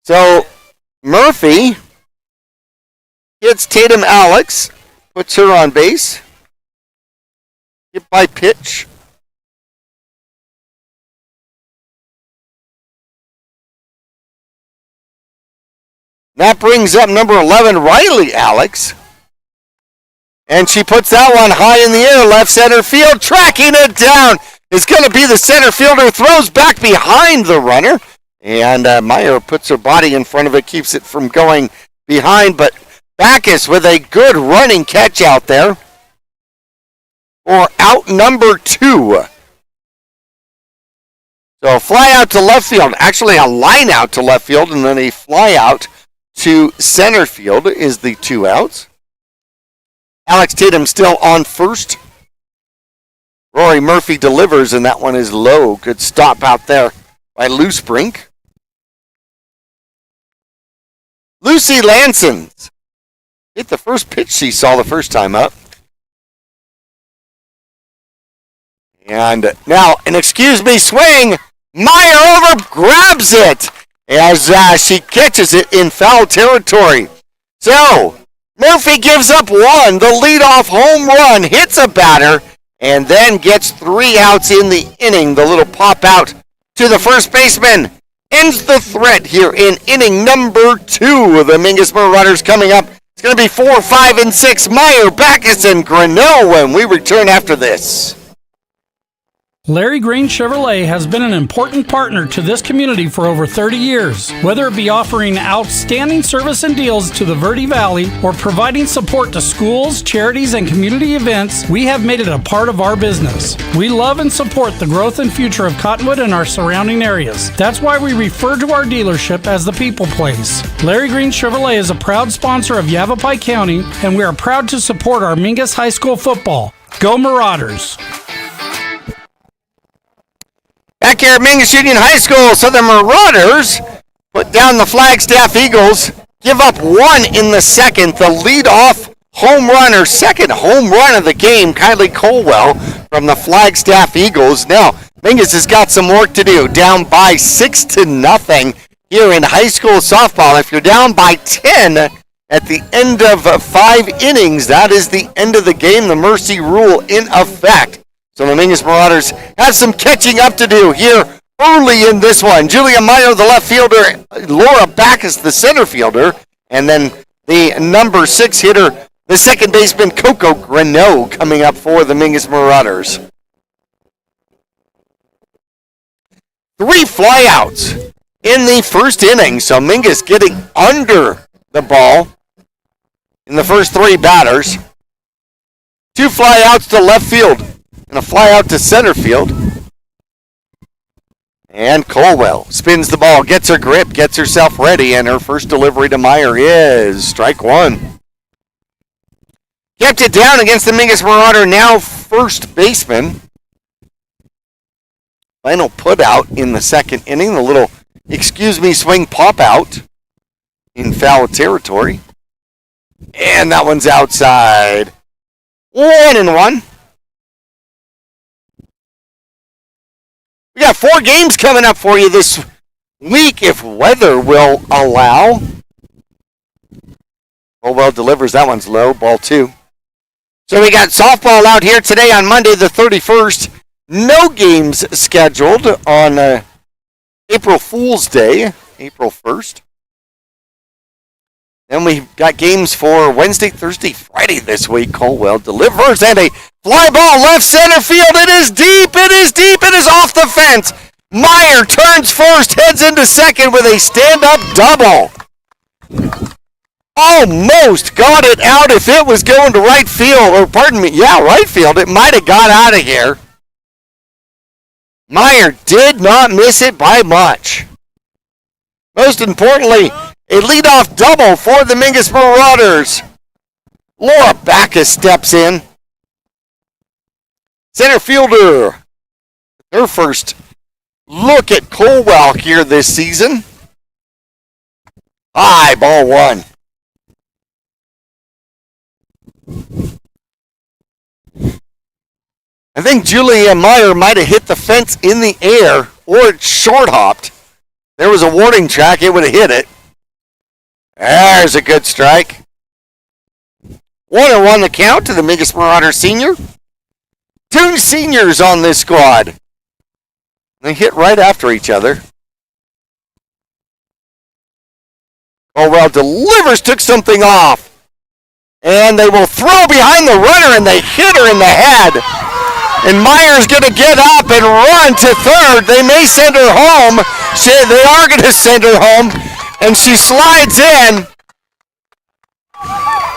So, Murphy hits Tatum Alex, puts her on base. Hit by pitch. That brings up number 11, Riley Alex. And she puts that one high in the air, left center field. Tracking it down is going to be the center fielder. Throws back behind the runner. And Meyer puts her body in front of it, keeps it from going behind, but Backus with a good running catch out there for out number 2. So a fly out to left field, actually a line out to left field, and then a fly out to center field is the 2 outs. Alex Tatum still on first. Rory Murphy delivers, and that one is low. Good stop out there by Luce Brink. Lucy Lansons hit the first pitch she saw the first time up. And now, an excuse me swing. Meyer over grabs it as she catches it in foul territory. So, Murphy gives up 1. The leadoff home run hits a batter and then gets 3 outs in the inning. The little pop out to the first baseman ends the threat here in inning number 2. The Mingus Marauders coming up. It's going to be 4, 5, and 6. Meyer, Backus, and Grinnell when we return after this.
Larry Green Chevrolet has been an important partner to this community for over 30 years. Whether it be offering outstanding service and deals to the Verde Valley or providing support to schools, charities, and community events, we have made it a part of our business. We love and support the growth and future of Cottonwood and our surrounding areas. That's why we refer to our dealership as the People Place. Larry Green Chevrolet is a proud sponsor of Yavapai County, and we are proud to support our Mingus High School football. Go Marauders!
Back here at Mingus Union High School, so the Marauders put down the Flagstaff Eagles, give up 1 in the second. The leadoff home run, or second home run of the game, Kylie Colwell from the Flagstaff Eagles. Now, Mingus has got some work to do. Down by 6-0 here in high school softball. If you're down by 10 at the end of 5 innings, that is the end of the game. The mercy rule in effect. So the Mingus Marauders have some catching up to do here early in this one. Julia Meyer, the left fielder, Laura Backus, the center fielder, and then the number 6 hitter, the second baseman, Coco Greneau, coming up for the Mingus Marauders. 3 flyouts in the first inning, so Mingus getting under the ball in the first 3 batters. 2 flyouts to left field and a flyout to center field. And Colwell spins the ball, gets her grip, gets herself ready, and her first delivery to Meyer is strike 1. Kept it down against the Mingus Marauder, now first baseman. Final put out in the second inning, the little swing pop out in foul territory. And that one's outside. 1-1. We got 4 games coming up for you this week if weather will allow. Colwell delivers. That one's low. Ball 2. So we got softball out here today on Monday the 31st. No games scheduled on April Fool's Day, April 1st. Then we've got games for Wednesday, Thursday, Friday this week. Colwell delivers and a fly ball left center field. It is deep. It is deep. It is off the fence. Meyer turns first, heads into second with a stand-up double. Almost got it out if it was going to right field, or pardon me, right field. It might have got out of here. Meyer did not miss it by much. Most importantly, a leadoff double for the Mingus Marauders. Laura Backus steps in. Center fielder, her first look at Colwell here this season. High, ball 1. I think Julia Meyer might have hit the fence in the air, or it short hopped. There was a warning track, it would have hit it. There's a good strike. 1-1 the count to the Mingus Marauder senior. 2 seniors on this squad. They hit right after each other. Colwell delivers, took something off. And they will throw behind the runner, and they hit her in the head. And Meyer's going to get up and run to third. They may send her home. They are going to send her home. And she slides in.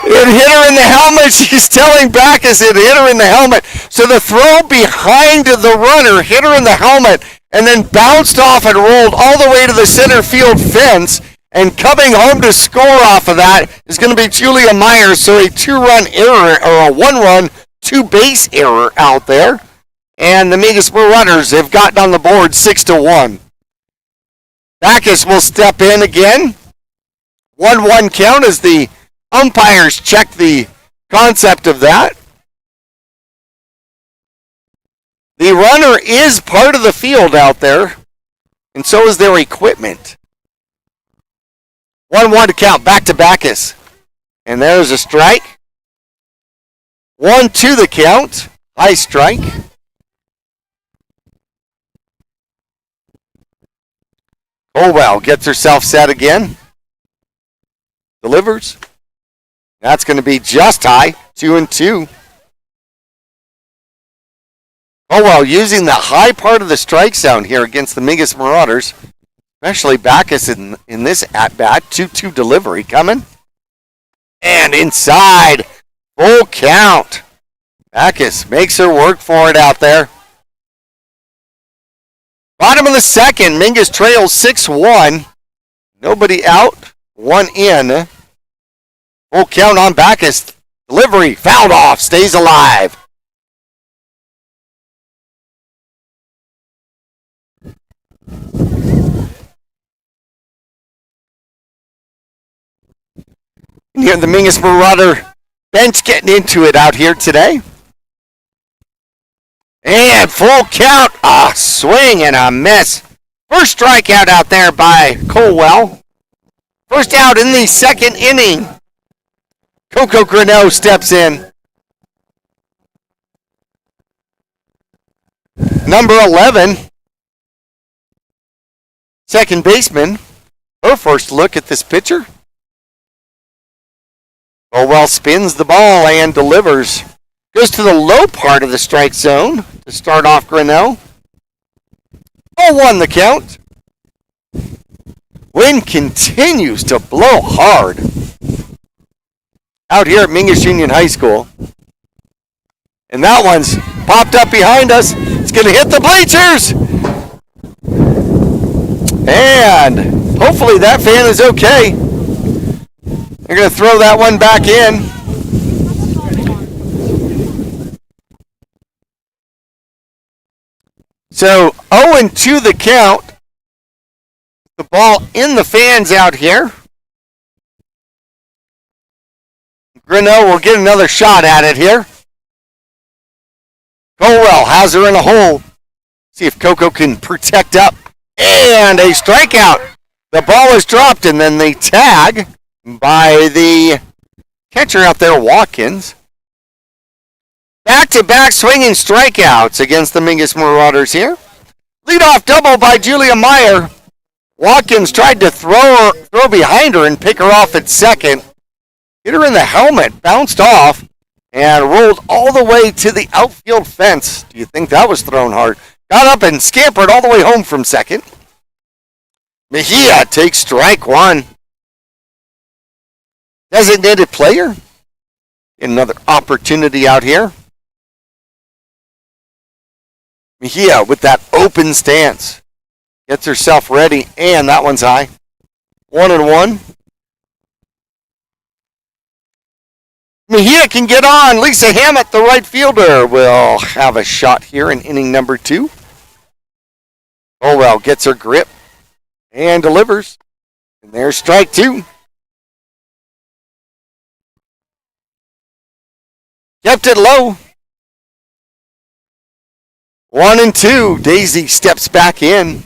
It hit her in the helmet. She's telling Backus it hit her in the helmet. So the throw behind the runner hit her in the helmet and then bounced off and rolled all the way to the center field fence. And coming home to score off of that is going to be Julia Meyer. So a 2-run error, or a 1-run, 2-base error out there. And the Mingus Marauders have gotten on the board 6-1. Backus will step in again. 1-1 count as the umpires check the concept of that. The runner is part of the field out there, and so is their equipment. 1-1 to count, back to Backus. And there's a strike. 1-2 the count, high strike. Colwell gets herself set again. Delivers. That's going to be just high, 2-2. Colwell using the high part of the strike zone here against the Mingus Marauders. Especially Backus in this at-bat. 2-2 delivery coming. And inside. Full count. Backus makes her work for it out there. Bottom of the second. Mingus trails 6-1. Nobody out. 1 in. Full count on Backus. Delivery. Fouled off. Stays alive. Here the Mingus Marauder Bench getting into it out here today. And full count, a swing and a miss. First strikeout out there by Colwell. First out in the second inning. Coco Greneau steps in. Number 11, second baseman, her first look at this pitcher. Colwell spins the ball and delivers. Goes to the low part of the strike zone to start off Greneau. 0-1 the count. Wind continues to blow hard out here at Mingus Union High School. And that one's popped up behind us. It's going to hit the bleachers. And hopefully that fan is okay. They're going to throw that one back in. So 0-2 the count. The ball in the fans out here. Greneau will get another shot at it here. Colwell has her in a hole. See if Coco can protect up. And a strikeout. The ball is dropped, and then the tag by the catcher out there, Watkins. Back-to-back swinging strikeouts against the Mingus Marauders here. Leadoff double by Julia Meyer. Watkins tried to throw behind her and pick her off at second. Hit her in the helmet, bounced off, and rolled all the way to the outfield fence. Do you think that was thrown hard? Got up and scampered all the way home from second. Mejia takes strike one. Designated player. Another opportunity out here. Mejia with that open stance. Gets herself ready, and that one's high. 1-1. Mejia can get on. Lisa Hammett, the right fielder, will have a shot here in inning number 2. Colwell gets her grip and delivers. And there's strike 2. Kept it low. 1-2. Daisy steps back in.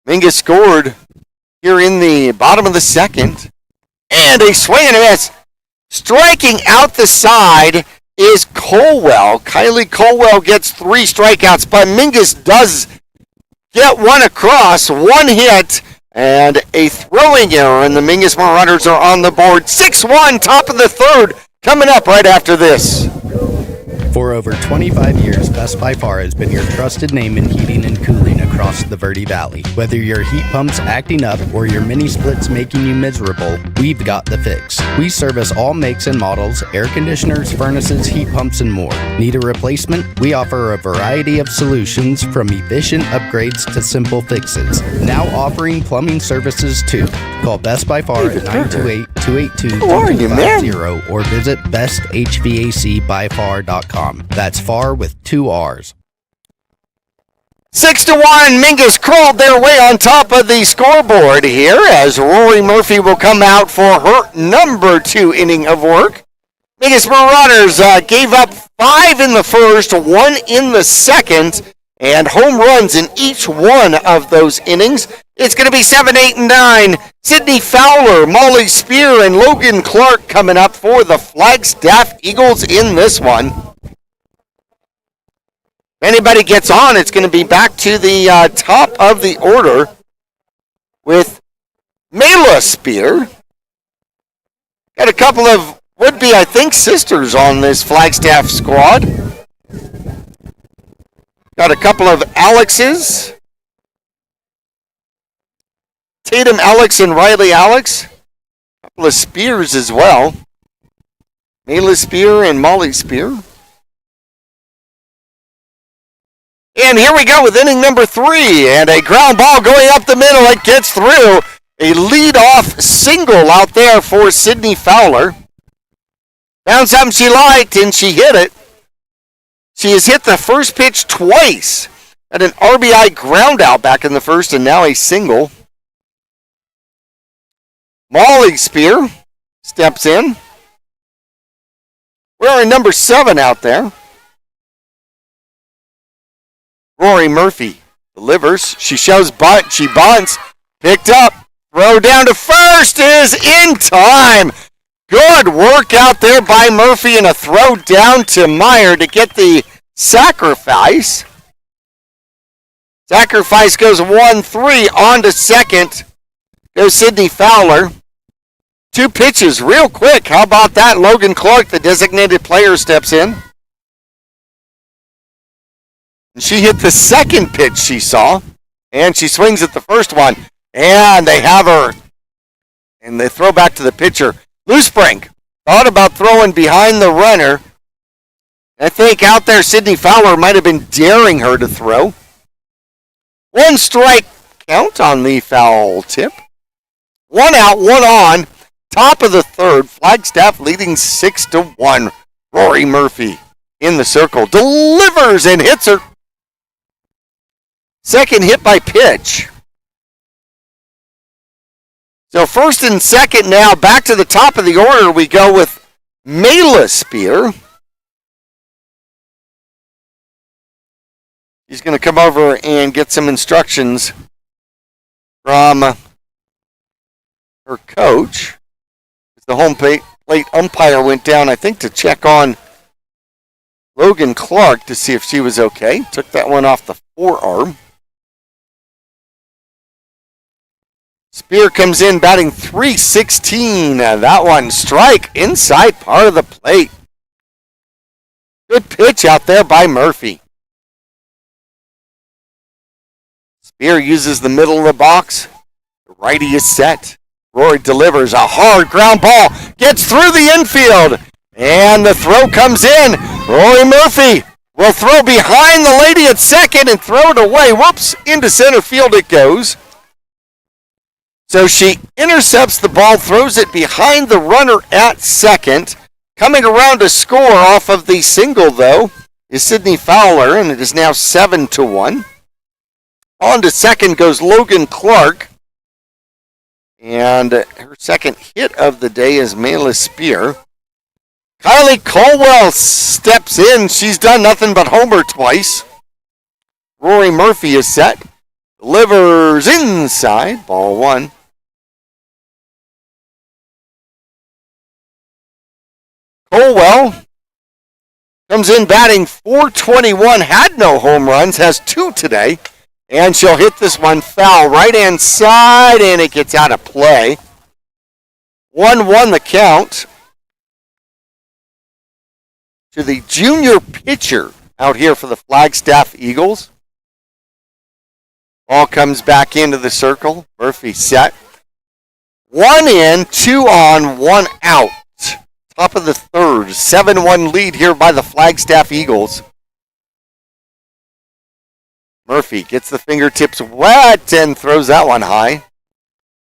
Mingus scored here in the bottom of the second. And a swing and a miss. Striking out the side is Colwell. Kylie Colwell gets 3 strikeouts, but Mingus does get one across, 1 hit, and a throwing error, and the Mingus Marauders are on the board. 6-1, top of the third, coming up right after this.
For over 25 years, Best by Far has been your trusted name in heating and cooling across the Verde Valley. Whether your heat pump's acting up or your mini splits making you miserable, we've got the fix. We service all makes and models, air conditioners, furnaces, heat pumps, and more. Need a replacement? We offer a variety of solutions from efficient upgrades to simple fixes. Now offering plumbing services too. Call Best by Far at 928-282-2250 or visit besthvacbyfar.com. That's far with 2 R's.
6-1, Mingus crawled their way on top of the scoreboard here as Rory Murphy will come out for her number 2 inning of work. Mingus Marauders gave up 5 in the first, 1 in the second, and home runs in each one of those innings. It's going to be 7, 8, and 9. Sydney Fowler, Molly Spear, and Logan Clark coming up for the Flagstaff Eagles in this one. If anybody gets on, it's going to be back to the top of the order with Mela Spear. Got a couple of would-be, I think, sisters on this Flagstaff squad. Got a couple of Alexes. Tatum Alex and Riley Alex. A couple of Spears as well. Mela Spear and Molly Spear. And here we go with inning number 3, and a ground ball going up the middle. It gets through. A lead-off single out there for Sydney Fowler. Found something she liked, and she hit it. She has hit the first pitch twice. Had an RBI ground out back in the first, and now a single. Molly Spear steps in. Wearing number 7 out there. Rory Murphy delivers. She shows bunt. She bunts. Picked up. Throw down to first is in time. Good work out there by Murphy, and a throw down to Meyer to get the sacrifice. Sacrifice goes 1-3 on to second. Goes Sydney Fowler. 2 pitches real quick. How about that? Logan Clark, the designated player, steps in. And she hit the second pitch she saw. And she swings at the first one. And they have her. And they throw back to the pitcher. Loosbrink thought about throwing behind the runner. I think out there Sydney Fowler might have been daring her to throw. 1 strike count on the foul tip. 1 out, 1 on. Top of the third. Flagstaff leading 6-1. Rory Murphy in the circle. Delivers and hits her. Second hit by pitch. So first and second now. Back to the top of the order we go with Mela Spear. He's going to come over and get some instructions from her coach. The home plate umpire went down, I think, to check on Logan Clark to see if she was okay. Took that one off the forearm. Spear comes in batting .316. That one strike inside part of the plate. Good pitch out there by Murphy. Spear uses the middle of the box. The righty is set. Rory delivers a hard ground ball. Gets through the infield. And the throw comes in. Rory Murphy will throw behind the lady at second and throw it away. Whoops. Into center field it goes. So she intercepts the ball, throws it behind the runner at second. Coming around to score off of the single, though, is Sydney Fowler, and it is now 7-1. On to second goes Logan Clark. And her second hit of the day is Mela Spear. Kylie Colwell steps in. She's done nothing but homer twice. Rory Murphy is set. Delivers inside. Ball 1. Colwell comes in batting .421. Had no home runs. Has 2 today. And she'll hit this one foul right-hand side, and it gets out of play. 1-1 the count to the junior pitcher out here for the Flagstaff Eagles. Ball comes back into the circle. Murphy set. 1 in, 2 on, 1 out. Top of the third. 7-1 lead here by the Flagstaff Eagles. Murphy gets the fingertips wet and throws that one high.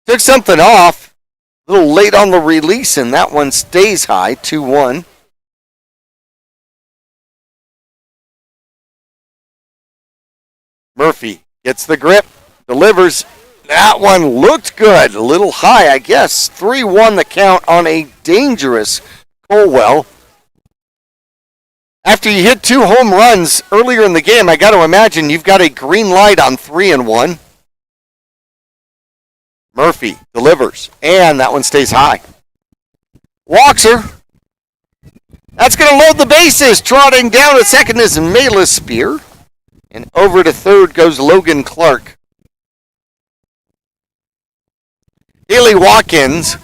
Took something off. A little late on the release, and that one stays high. 2-1. Murphy gets the grip. Delivers. That one looked good. A little high, I guess. 3-1 the count on a dangerous Colwell. After you hit 2 home runs earlier in the game, I got to imagine you've got a green light on 3-1. Murphy delivers, and that one stays high. Walks her. That's going to load the bases. Trotting down at second is Mela Spear. And over to third goes Logan Clark. Haley Watkins,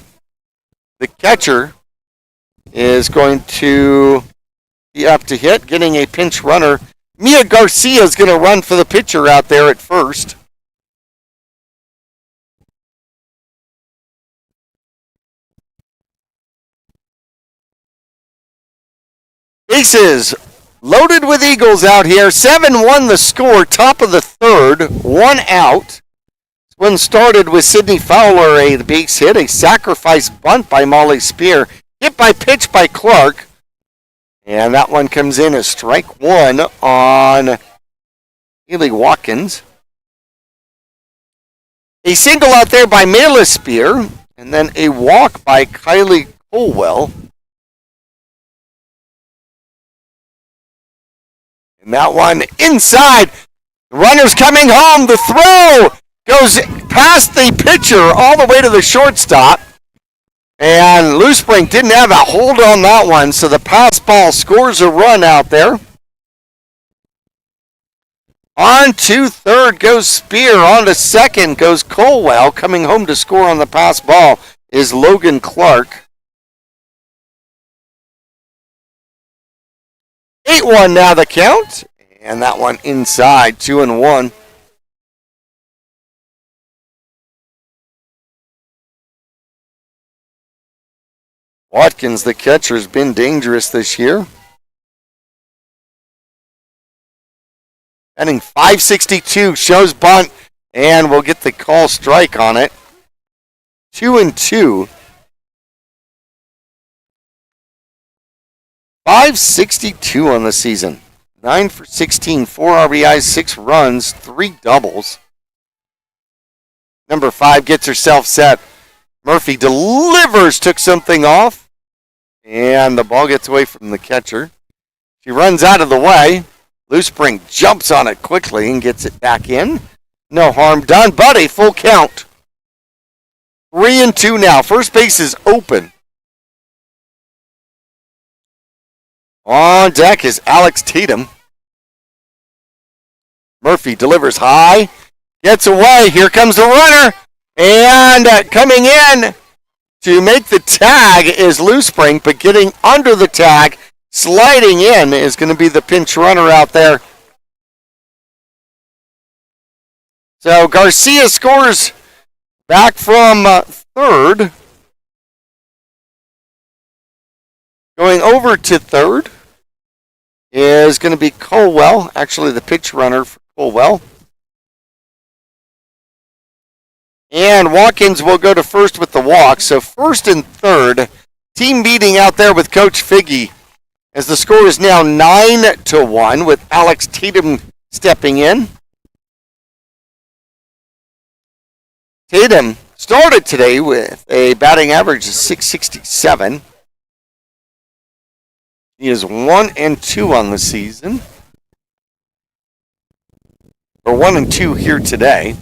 the catcher, is going to be up to hit, getting a pinch runner. Mia Garcia is going to run for the pitcher out there at first. Bases loaded with Eagles out here. 7-1 the score, top of the third, 1 out. This one started with Sydney Fowler, a base hit, a sacrifice bunt by Molly Spear, hit by pitch by Clark. And that one comes in as strike 1 on Haley Watkins. A single out there by Mela Spear, and then a walk by Kylie Colwell. And that one inside. The runner's coming home. The throw goes past the pitcher all the way to the shortstop. And Loose Spring didn't have a hold on that one, so the pass ball scores a run out there. On to third goes Spear. On to second goes Colwell. Coming home to score on the pass ball is Logan Clark. 8-1 now the count. And that one inside, 2-1. Watkins, the catcher, has been dangerous this year. Batting .562, shows bunt, and we'll get the call strike on it. 2-2. .562 on the season. 9 for 16, 4 RBIs, 6 runs, 3 doubles. Number 5 gets herself set. Murphy delivers, took something off, and the ball gets away from the catcher. She runs out of the way. Loose Spring jumps on it quickly and gets it back in. No harm done, but a full count. 3-2 now. First base is open. On deck is Alex Tatum. Murphy delivers high, gets away. Here comes the runner, and coming in to make the tag is Loose Spring, but getting under the tag, sliding in is going to be the pinch runner out there. So Garcia scores back from third. Going over to third is going to be Colwell, actually the pitch runner for Colwell. And Watkins will go to first with the walk. So first and third, team meeting out there with Coach Figge, as the score is now 9-1 with Alex Tatum stepping in. Tatum started today with a batting average of .667. He is 1-2 on the season. Or 1-2 here today.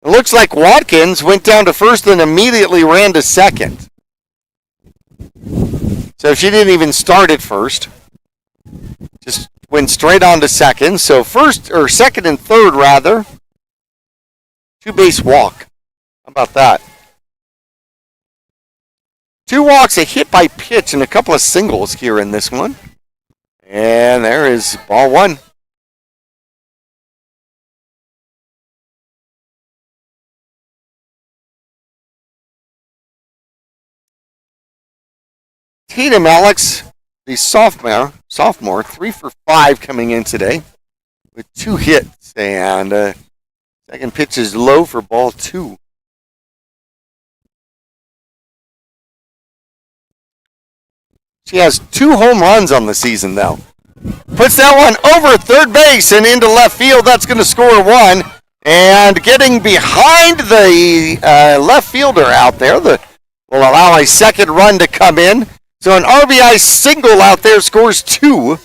It looks like Watkins went down to first and immediately ran to second. So she didn't even start at first. Just went straight on to second. So second and third rather. 2-base walk. How about that? 2 walks, a hit by pitch, and a couple of singles here in this one. And there is ball one. Tatum Alex, the sophomore, 3 for 5 coming in today with 2 hits, and second pitch is low for ball 2. She has 2 home runs on the season, though. Puts that one over third base and into left field. That's going to score 1. And getting behind the left fielder out there will allow a second run to come in. So an RBI single out there scores 2.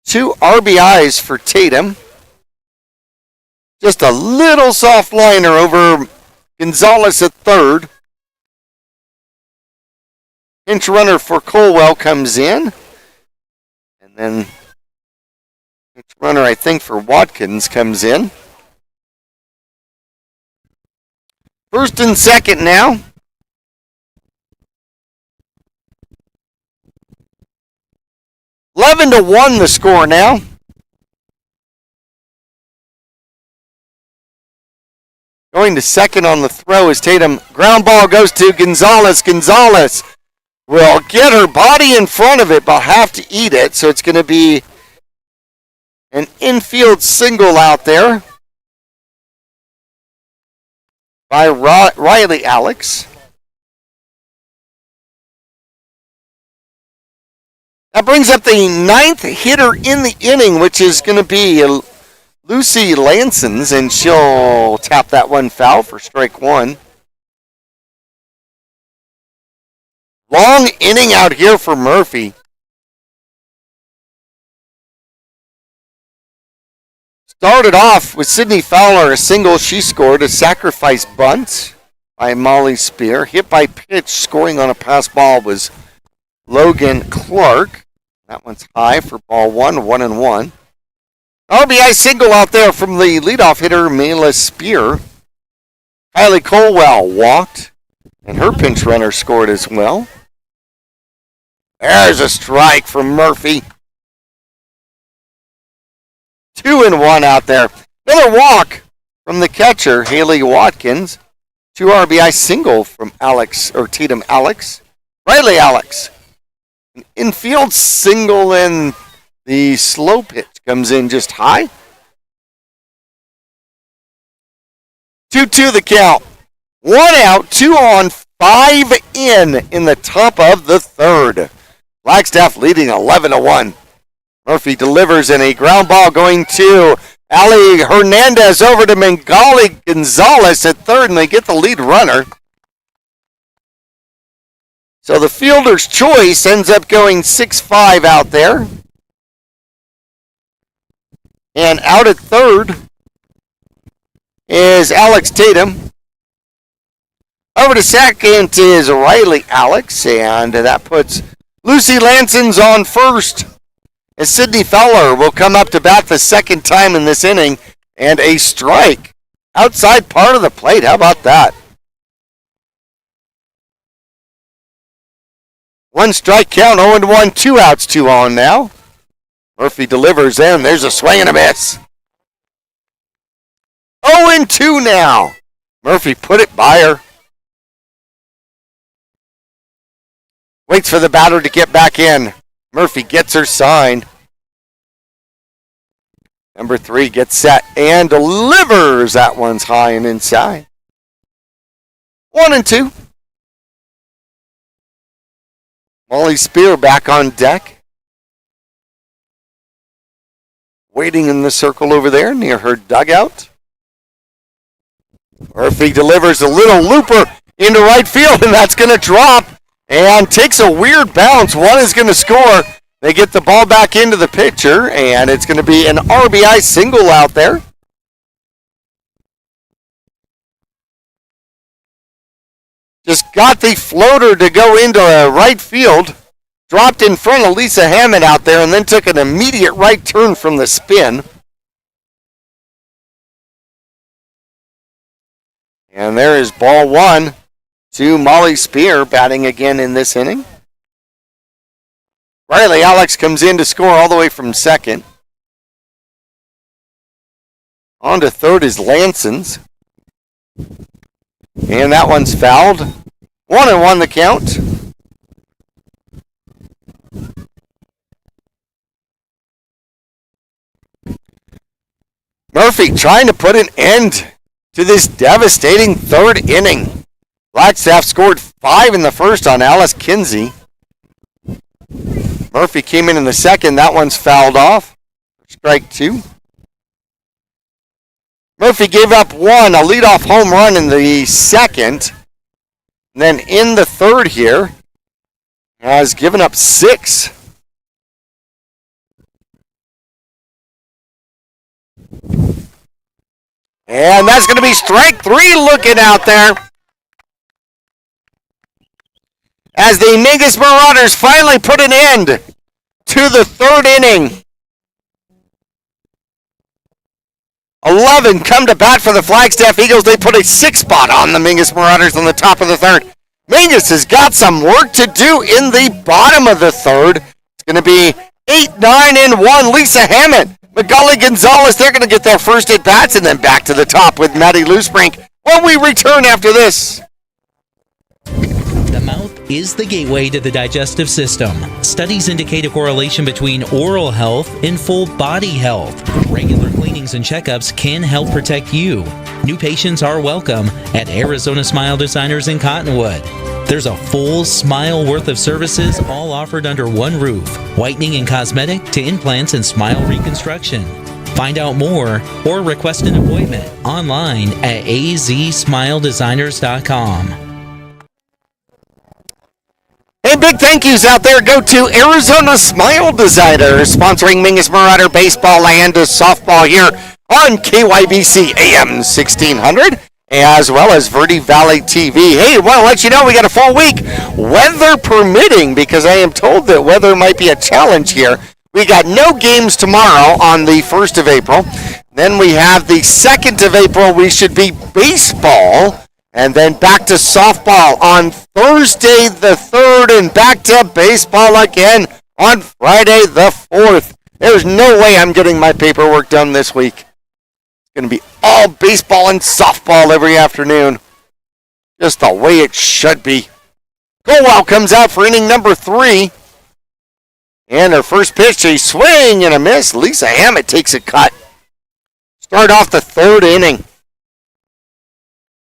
Two RBIs for Tatum. Just a little soft liner over Gonzalez at third. Pinch runner for Colwell comes in. And then pinch runner, I think, for Watkins comes in. First and second now. (11-1) the score now. Going to second on the throw is Tatum. Ground ball goes to Gonzalez. Gonzalez will get her body in front of it, but have to eat it. So it's going to be an infield single out there by Riley Alex. That brings up the 9th hitter in the inning, which is going to be Lucy Lansons, and she'll tap that one foul for strike 1. Long inning out here for Murphy. Started off with Sydney Fowler, a single. She scored a sacrifice bunt by Molly Spear. Hit by pitch, scoring on a pass ball was Logan Clark. That one's high for ball 1-1-1. RBI single out there from the leadoff hitter, Mela Spear. Kylie Colwell walked, and her pinch runner scored as well. There's a strike from Murphy. 2-1 out there. Another walk from the catcher, Haley Watkins. 2 RBI single from Tatum Alex. Riley Alex. An infield single, and the slow pitch comes in just high. 2-2 the count. 1 out, 2 on, 5 in the top of the third. Flagstaff leading 11-1. Murphy delivers in a ground ball going to Ali Hernandez over to Mengali Gonzalez at third, and they get the lead runner. So the fielder's choice ends up going 6-5 out there. And out at third is Alex Tatum. Over to second is Riley Alex, and that puts Lucy Lansons on first. As Sydney Fowler will come up to bat the second time in this inning, and a strike outside part of the plate. How about that? 1 strike count, 0-1, 2 outs, 2 on now. Murphy delivers in. There's a swing and a miss. 0-2 now. Murphy put it by her. Waits for the batter to get back in. Murphy gets her signed. Number 3 gets set and delivers. That one's high and inside. 1-2. Molly Spear back on deck. Waiting in the circle over there near her dugout. Murphy delivers a little looper into right field, and that's going to drop and takes a weird bounce. One is going to score. They get the ball back into the pitcher, and it's going to be an RBI single out there. Just got the floater to go into right field. Dropped in front of Lisa Hammond out there, and then took an immediate right turn from the spin. And there is ball 1 to Molly Spear, batting again in this inning. Riley Alex comes in to score all the way from second. On to third is Lansons. And that one's fouled. 1-1 the count. Murphy trying to put an end to this devastating third inning. Flagstaff scored 5 in the first on Alice Kinsey. Murphy came in the second. That one's fouled off. Strike 2. Murphy gave up 1, a leadoff home run in the second. And then in the third here, has given up 6. And that's going to be strike 3 looking out there. As the Mingus Marauders finally put an end to the third inning. 11 come to bat for the Flagstaff Eagles. They put a 6 spot on the Mingus Marauders on the top of the third. Mingus has got some work to do in the bottom of the third. It's going to be 8, 9, and 1. Lisa Hammond, McGully Gonzalez, they're going to get their first at bats, and then back to the top with Maddie Loosebrink when we return after this.
The mouth is the gateway to the digestive system. Studies indicate a correlation between oral health and full body health. Regular cleanings and checkups can help protect you. New patients are welcome at Arizona Smile Designers in Cottonwood. There's a full smile worth of services all offered under one roof. Whitening and cosmetic to implants and smile reconstruction. Find out more or request an appointment online at azsmiledesigners.com.
big thank yous out there go to Arizona Smile Designer, sponsoring Mingus Marauder baseball and softball here on KYBC AM 1600, as well as Verde Valley TV. Hey, I want to let you know we got a full week, weather permitting, because I am told that weather might be a challenge here. We got no games tomorrow on the 1st of April. Then we have the 2nd of April, we should be baseball. And then back to softball on Thursday the 3rd, and back to baseball again on Friday the 4th. There's no way I'm getting my paperwork done this week. It's going to be all baseball and softball every afternoon. Just the way it should be. Colwell comes out for inning number 3. And her first pitch, a swing and a miss. Lisa Hammett takes a cut. Start off the 3rd inning.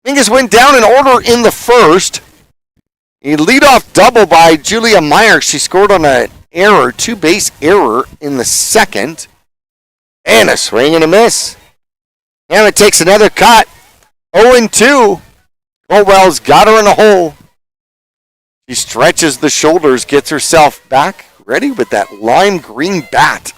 Mingus went down in order in the 1st. A leadoff double by Julia Meyer. She scored on an error, 2-base error in the 2nd. And a swing and a miss. Hammett takes another cut. 0-2. Colwell's got her in a hole. She stretches the shoulders, gets herself back ready with that lime green bat.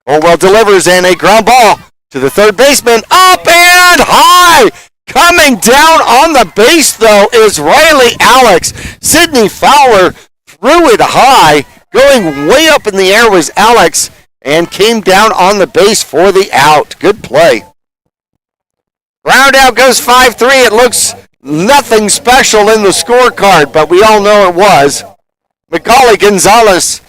Colwell delivers and a ground ball to the 3rd baseman. Up and high! Coming down on the base, though, is Riley Alex. Sydney Fowler threw it high. Going way up in the air was Alex and came down on the base for the out. Good play. Ground out goes 5-3. It looks nothing special in the scorecard, but we all know it was. Macaulay Gonzalez,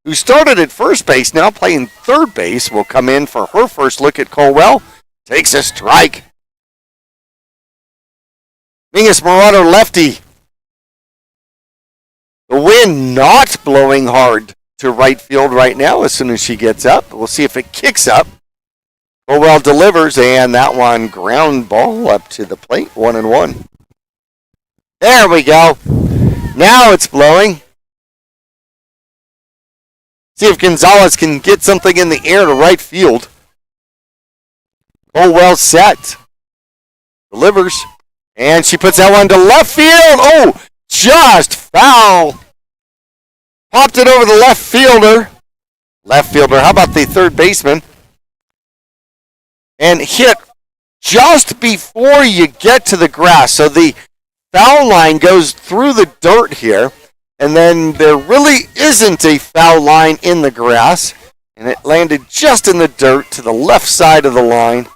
who started at first base, now playing 3rd base, will come in for her first look at Colwell. Takes a strike. Mingus Marauder lefty. The wind not blowing hard to right field right now as soon as she gets up. We'll see if it kicks up. Colwell delivers, and that one ground ball up to the plate, 1-1. There we go. Now it's blowing. See if Gonzalez can get something in the air to right field. Colwell set. Delivers. And she puts that one to left field. Oh, just foul. Popped it over the left fielder. Left fielder. How about the 3rd baseman? And hit just before you get to the grass. So the foul line goes through the dirt here. And then there really isn't a foul line in the grass. And it landed just in the dirt to the left side of the line.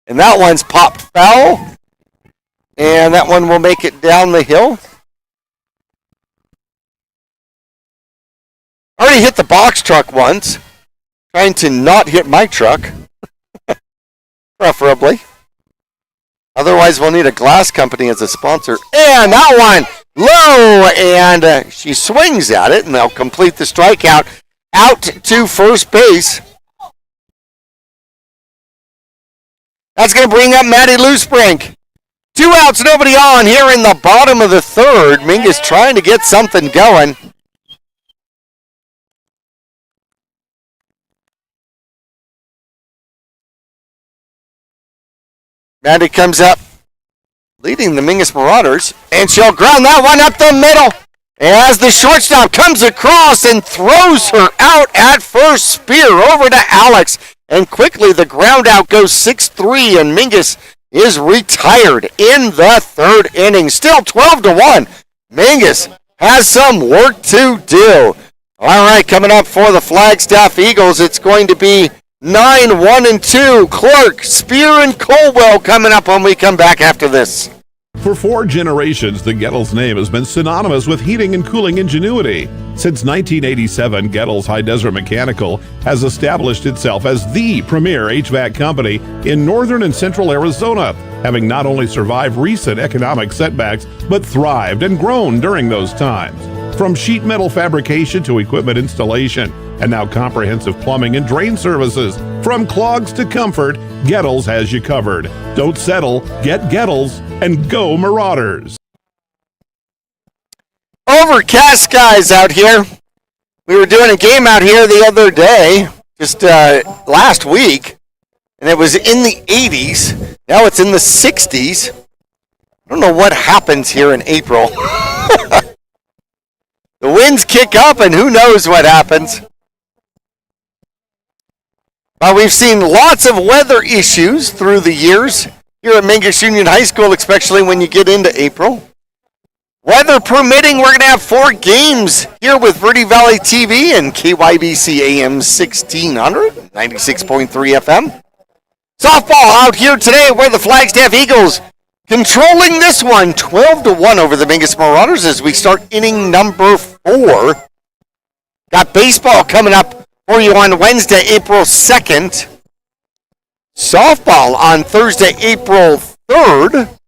And that one's popped foul. And that one will make it down the hill. Already hit the box truck once. Trying to not hit my truck. Preferably. Otherwise, we'll need a glass company as a sponsor. And that one low, and she swings at it, and they'll complete the strikeout out to first base. That's going to bring up Maddie Loosebrink. 2 outs, nobody on here in the bottom of the 3rd. Mingus trying to get something going. Maddie comes up, leading the Mingus Marauders, and she'll ground that one up the middle as the shortstop comes across and throws her out at first. Spear over to Alex, and quickly the ground out goes 6-3, and Mingus is retired in the 3rd inning. Still 12-1. Mingus has some work to do. All right, coming up for the Flagstaff Eagles, it's going to be 9-1-2. Clark, Spear, and Colwell coming up when we come back after this.
For 4 generations, the Gettles name has been synonymous with heating and cooling ingenuity. Since 1987, Gettles High Desert Mechanical has established itself as the premier HVAC company in northern and central Arizona, having not only survived recent economic setbacks, but thrived and grown during those times. From sheet metal fabrication to equipment installation, and now comprehensive plumbing and drain services. From clogs to comfort, Gettles has you covered. Don't settle, get Gettles, and go Marauders.
Overcast skies out here. We were doing a game out here the other day, just last week, and it was in the 80s. Now it's in the 60s. don't know what happens here in April. The winds kick up and who knows what happens. But we've seen lots of weather issues through the years here at Mingus Union High School, especially when you get into April. Weather permitting, we're going to have 4 games here with Verde Valley TV and KYBC AM 1600, 96.3 FM. Softball out here today where the Flagstaff Eagles controlling this one 12-1 over the Mingus Marauders as we start inning number 4. Got baseball coming up for you on Wednesday, April 2nd. Softball on Thursday, April 3rd.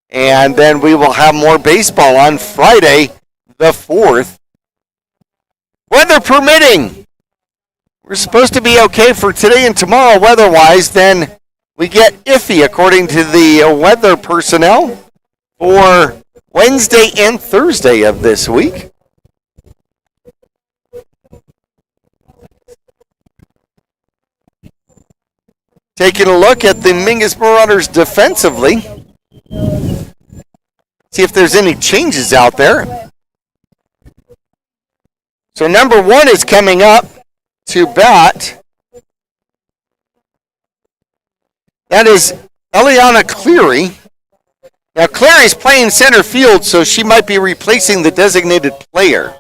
And then we will have more baseball on Friday, the 4th. Weather permitting. We're supposed to be okay for today and tomorrow weather-wise. Then we get iffy according to the weather personnel for Wednesday and Thursday of this week. Taking a look at the Mingus Marauders defensively. See if there's any changes out there. So number 1 is coming up to bat. That is Eliana Cleary. Now Cleary's playing center field, so she might be replacing the designated player.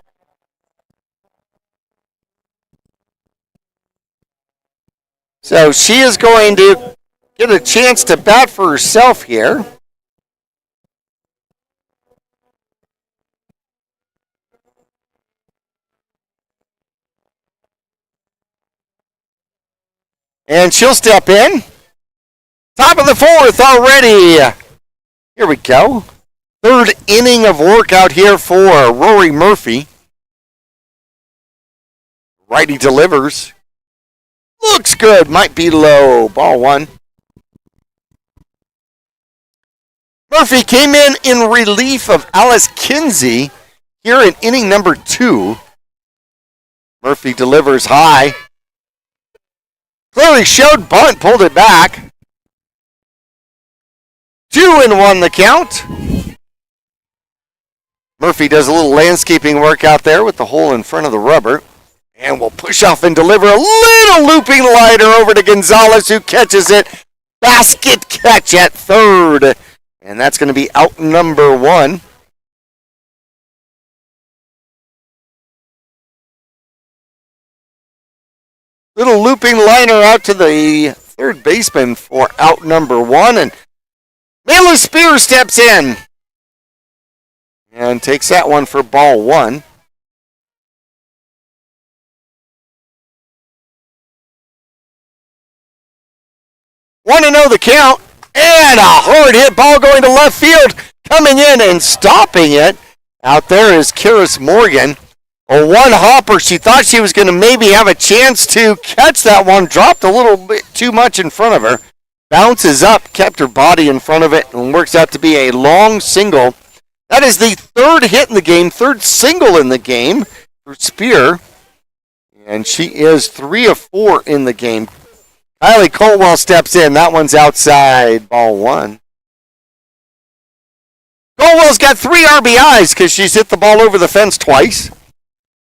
So she is going to get a chance to bat for herself here. And she'll step in. Top of the 4th already. Here we go. 3rd inning of work out here for Rory Murphy. Righty delivers. Looks good. Might be low. Ball 1. Murphy came in relief of Alice Kinsey here in inning number 2. Murphy delivers high. Clearly showed bunt, pulled it back. 2-1 the count. Murphy does a little landscaping work out there with the hole in front of the rubber. And will push off and deliver a little looping liner over to Gonzalez, who catches it. Basket catch at 3rd. And that's going to be out number 1. Little looping liner out to the 3rd baseman for out number 1. And Mayla Spear steps in and takes that one for ball 1. Want to know the count? And a hard hit ball going to left field. Coming in and stopping it. Out there is Karis Morgan. A one hopper. She thought she was going to maybe have a chance to catch that one. Dropped a little bit too much in front of her. Bounces up, kept her body in front of it, and works out to be a long single. That is the 3rd hit in the game, 3rd single in the game for Spear. And she is 3 of 4 in the game. Kylie Colwell steps in. That one's outside, ball 1. Colwell's got 3 RBIs because she's hit the ball over the fence twice.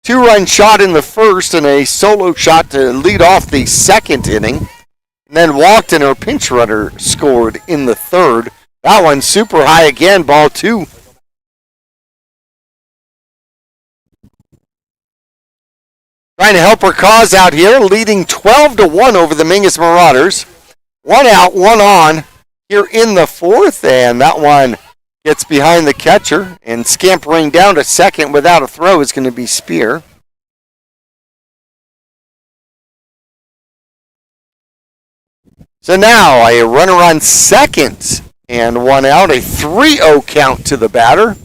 2-run shot in the 1st and a solo shot to lead off the 2nd inning. And then walked and her pinch runner scored in the 3rd. That one's super high again, ball 2. Trying to help her cause out here, leading 12-1 over the Mingus Marauders. 1 out, 1 on here in the 4th, and that one gets behind the catcher, and scampering down to 2nd without a throw is going to be Spear. So now a runner on 2nd and 1 out, a 3-0 count to the batter.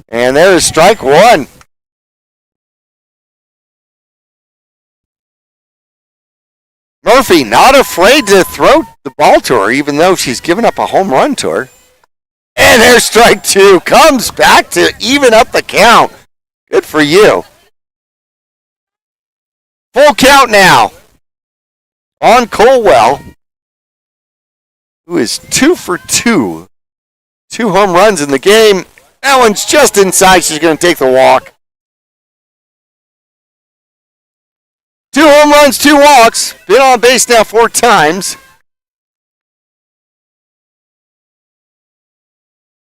And there's strike 1. Murphy not afraid to throw the ball to her, even though she's given up a home run to her. And there's strike 2. Comes back to even up the count. Good for you. Full count now on Colwell, who is 2 for 2 2 home runs in the game. That one's just inside. She's going to take the walk. 2 home runs, 2 walks. Been on base now 4 times.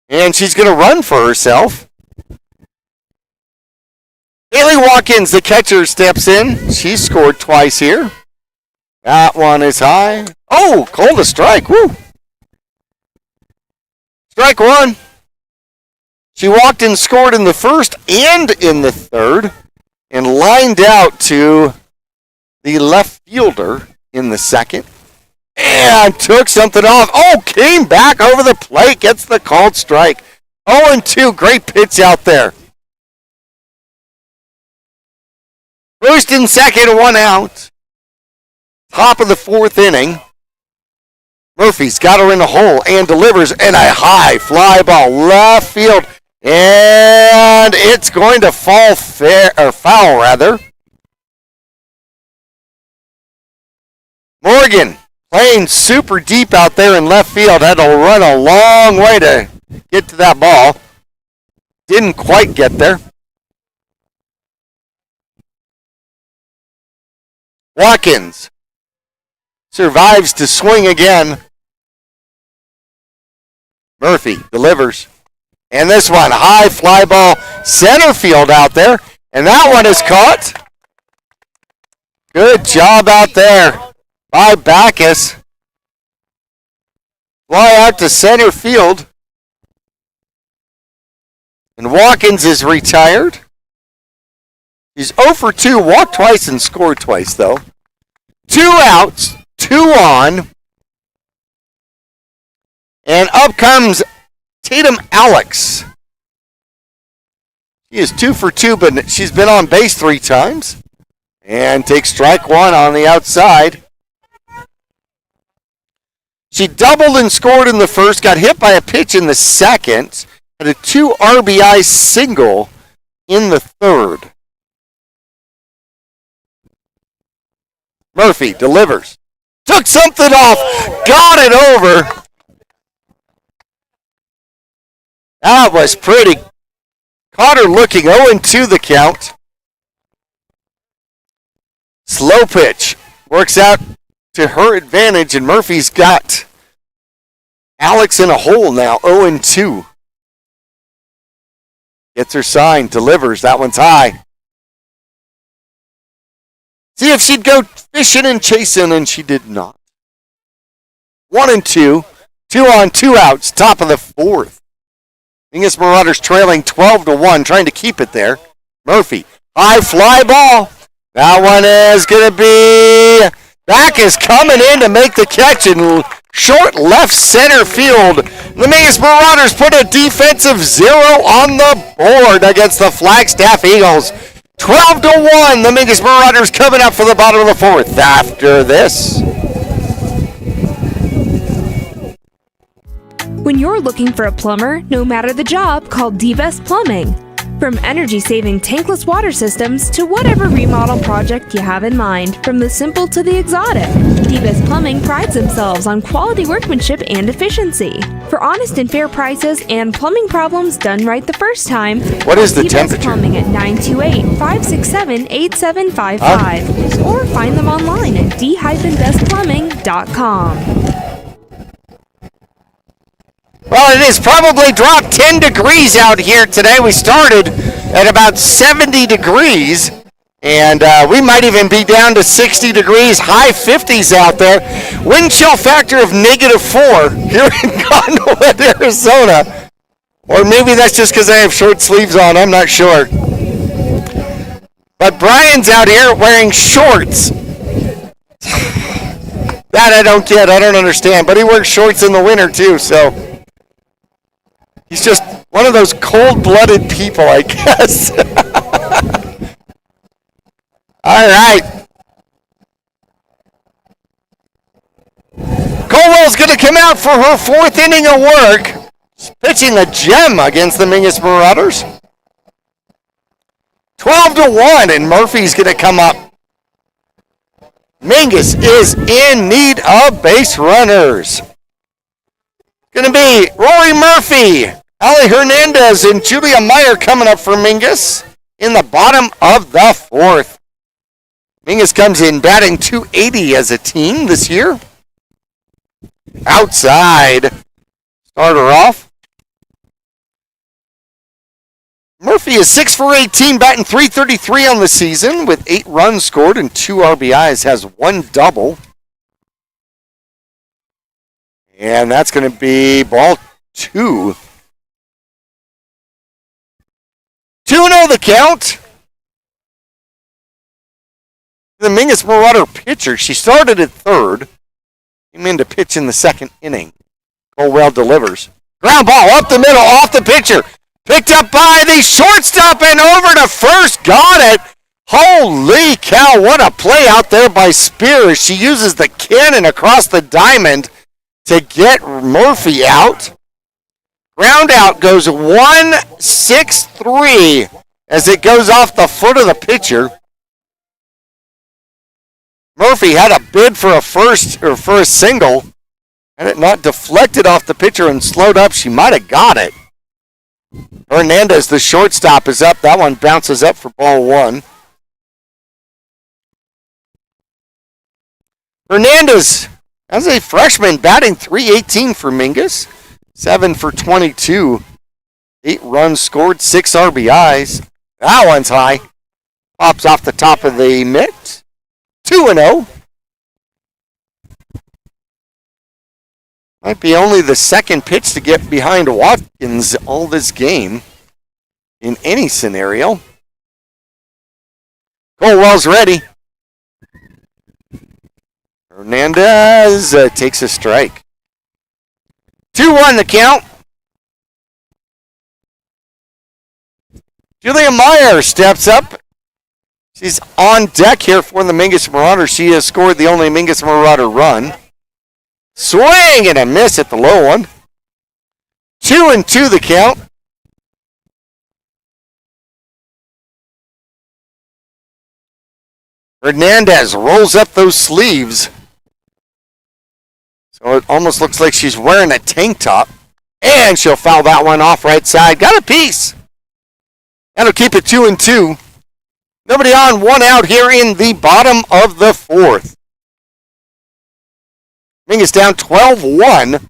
And she's going to run for herself. Haley Watkins, the catcher, steps in. She scored twice here. That one is high. Oh, called a strike. Woo. Strike 1. She walked and scored in the first and in the third and lined out to the left fielder in the second and took something off. Oh, came back over the plate, gets the called strike. 0-2, great pitch out there. First and second, 1 out. Top of the 4th inning. Murphy's got her in the hole and delivers, and a high fly ball left field. And it's going to fall foul rather. Morgan playing super deep out there in left field. Had to run a long way to get to that ball. Didn't quite get there. Watkins survives to swing again. Murphy delivers. And this one, high fly ball center field out there. And that one is caught. Good job out there by Backus. Fly out to center field. And Watkins is retired. He's 0 for 2, walked twice and scored twice, though. 2 outs, 2 on. And up comes Tatum Alex. She is 2 for 2, but she's been on base 3 times. And takes strike 1 on the outside. She doubled and scored in the first, got hit by a pitch in the second, had a 2 RBI single in the third. Murphy delivers. Took something off. Got it over. That was pretty. Caught her looking. 0-2 the count. Slow pitch. Works out to her advantage, and Murphy's got Alex in a hole now. 0-2. Gets her sign. Delivers. That one's high. See if she'd go fishing and chasing, and she did not. 1-2. 2 on, 2 outs. Top of the 4th. Mingus Marauders trailing 12-1, trying to keep it there. Murphy, high fly ball. That one is going to be. Backus coming in to make the catch in short left center field. The Mingus Marauders put a defensive 0 on the board against the Flagstaff Eagles. 12-1, the Mingus Marauders coming up for the bottom of the 4th after this.
When you're looking for a plumber, no matter the job, call D-Vest Plumbing. From energy-saving tankless water systems to whatever remodel project you have in mind, from the simple to the exotic, D-Vest Plumbing prides themselves on quality workmanship and efficiency. For honest and fair prices and plumbing problems done right the first time,
what is the
D-Vest
temperature?
Plumbing at 928-567-8755 or find them online at d-bestplumbing.com.
Well, it has probably dropped 10 degrees out here today. We started at about 70 degrees, and we might even be down to 60 degrees, high 50s out there. Wind chill factor of -4 here in Cottonwood, Arizona. Or maybe that's just because I have short sleeves on. I'm not sure. But Brian's out here wearing shorts. That I don't get. I don't understand. But he wears shorts in the winter, too, so... He's just one of those cold-blooded people, I guess. All right. Colwell's going to come out for her 4th inning of work. She's pitching a gem against the Mingus Marauders. 12-1, and Murphy's going to come up. Mingus is in need of base runners. Going to be Rory Murphy, Ali Hernandez, and Julia Meyer coming up for Mingus in the bottom of the fourth. Mingus comes in batting .280 as a team this year. Outside. Starter off. Murphy is 6 for 18, batting .333 on the season with 8 runs scored and 2 RBIs, has 1 double. And that's going to be ball 2. 2-0 the count. The Mingus Marauder pitcher, she started at third. Came in to pitch in the second inning. Colwell delivers. Ground ball up the middle, off the pitcher. Picked up by the shortstop and over to first. Got it. Holy cow, what a play out there by Spears. She uses the cannon across the diamond to get Murphy out. Ground out goes 1-6-3 as it goes off the foot of the pitcher. Murphy had a bid for a first or for a single. Had it not deflected off the pitcher and slowed up, she might have got it. Hernandez, the shortstop, is up. That one bounces up for ball 1. Hernandez, as a freshman, batting .318 for Mingus. 7 for 22. 8 runs scored, 6 RBIs. That one's high. Pops off the top of the mitt. 2-0. Might be only the second pitch to get behind Watkins all this game in any scenario. Colwell's ready. Hernandez takes a strike. 2-1 the count. Julia Meyer steps up. She's on deck here for the Mingus Marauder. She has scored the only Mingus Marauder run. Swing and a miss at the low one. 2-2 the count. Hernandez rolls up those sleeves. So it almost looks like she's wearing a tank top. And she'll foul that one off right side. Got a piece. That'll keep it 2-2. Nobody on, 1 out here in the bottom of the fourth. Mingus down 12-1.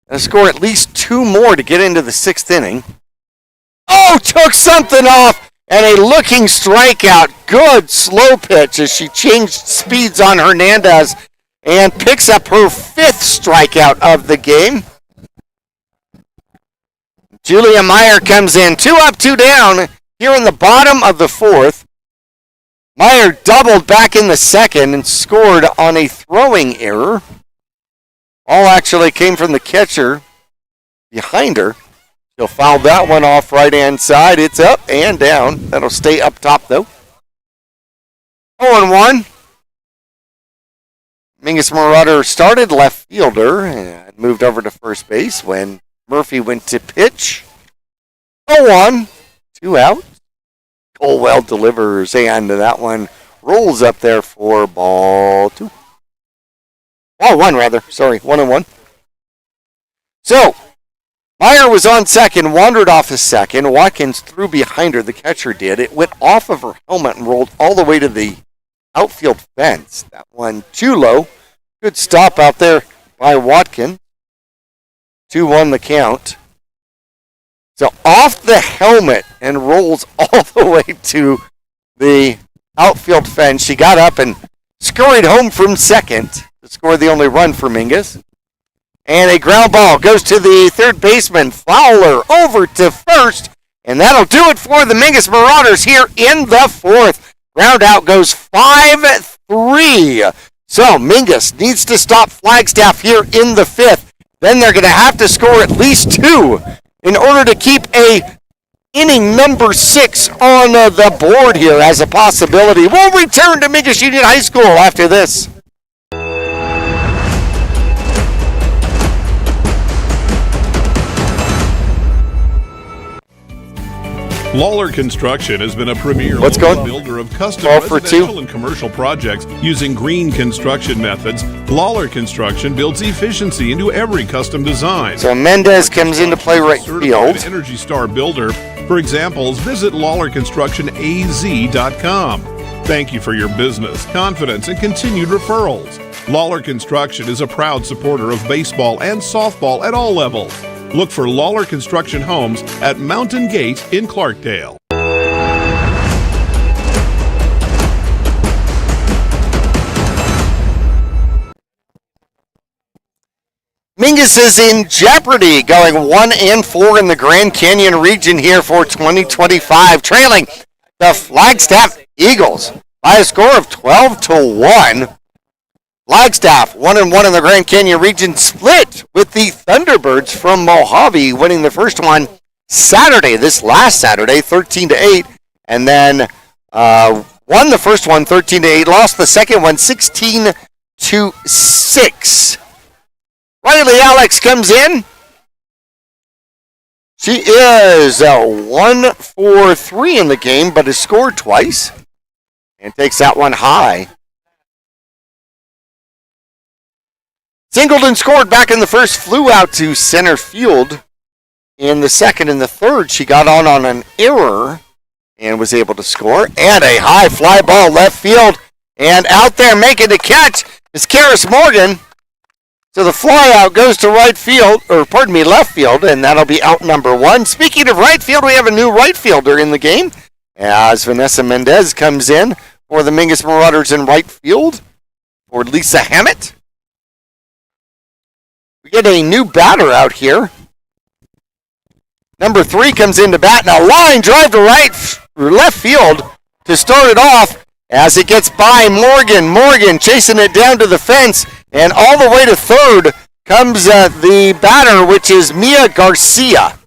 Gonna score at least 2 more to get into the 6th inning. Oh, took something off. And a looking strikeout. Good slow pitch as she changed speeds on Hernandez and picks up her 5th strikeout of the game. Julia Meyer comes in. 2 up, 2 down here in the bottom of the fourth. Meyer doubled back in the second and scored on a throwing error. All actually came from the catcher behind her. She'll foul that one off right-hand side. It's up and down. That'll stay up top, though. 0-1. Mingus Marauder started left fielder and moved over to first base when Murphy went to pitch. 0-1. 2 out. Colwell delivers, and that one rolls up there for ball 2. Ball 1, rather. Sorry, 1-1. So, Meyer was on second, wandered off his second. Watkins threw behind her, the catcher did. It went off of her helmet and rolled all the way to the outfield fence. That one too low. Good stop out there by Watkins. 2-1 the count. So off the helmet and rolls all the way to the outfield fence. She got up and scurried home from second to score the only run for Mingus. And a ground ball goes to the third baseman, Fowler, over to first. And that'll do it for the Mingus Marauders here in the fourth. Ground out goes 5-3. So Mingus needs to stop Flagstaff here in the fifth. Then they're going to have to score at least 2 in order to keep a inning number 6 on the board here as a possibility. We'll return to Mingus Union High School after this.
Lawler Construction has been a premier
What's
local
going?
builder of custom
12 for
residential
2.
and commercial projects using green construction methods. Lawler Construction builds efficiency into every custom design.
So Mendez comes into play right
Certified
field.
Energy Star builder. For examples, visit LawlerConstructionAZ.com. Thank you for your business, confidence, and continued referrals. Lawler Construction is a proud supporter of baseball and softball at all levels. Look for Lawler Construction Homes at Mountain Gate in Clarkdale.
Mingus is in jeopardy, going 1-4 in the Grand Canyon region here for 2025, trailing the Flagstaff Eagles by a score of 12-1. Flagstaff 1-1 in the Grand Canyon region, split with the Thunderbirds from Mojave, winning the first one this last Saturday, 13-8, and then won the first one 13-8, lost the second one 16-6. Riley Alex comes in. She is 1 for 3 in the game, but has scored twice and takes that one high. Singleton scored back in the first, flew out to center field. In the second and the third, she got on an error and was able to score. And a high fly ball left field. And out there making the catch is Karis Morgan. So the fly out goes to left field, and that'll be out number 1. Speaking of right field, we have a new right fielder in the game as Vanessa Mendez comes in for the Mingus Marauders in right field for Lisa Hammett. We get a new batter out here. Number 3 comes into bat, and a line drive to left field to start it off as it gets by Morgan. Morgan chasing it down to the fence, and all the way to third comes the batter, which is Mia Garcia.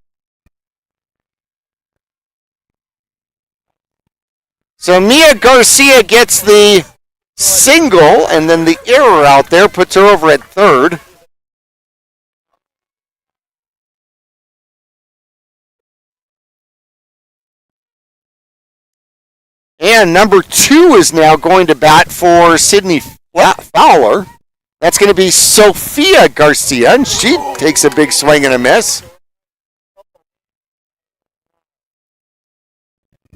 So Mia Garcia gets the single, and then the error out there puts her over at third. And number 2 is now going to bat for Sydney Fowler. That's going to be Sophia Garcia, and she takes a big swing and a miss.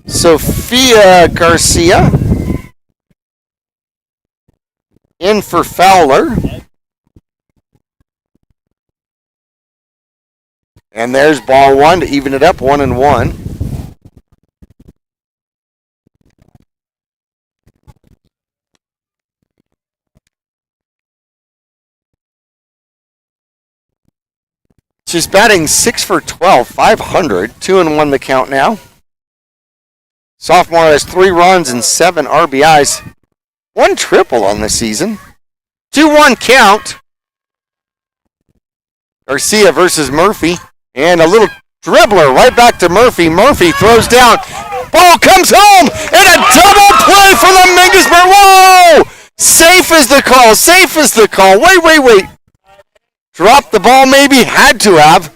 Sophia Garcia in for Fowler. And there's ball 1 to even it up, 1-1. She's batting 6 for 12, 500, 2-1 the count now. Sophomore has 3 runs and 7 RBIs. 1 triple on the season. 2-1 count. Garcia versus Murphy. And a little dribbler right back to Murphy. Murphy throws down. Ball comes home. And a double play for the Mingus. Whoa! Safe is the call. Safe is the call. Wait. Dropped the ball, maybe had to have.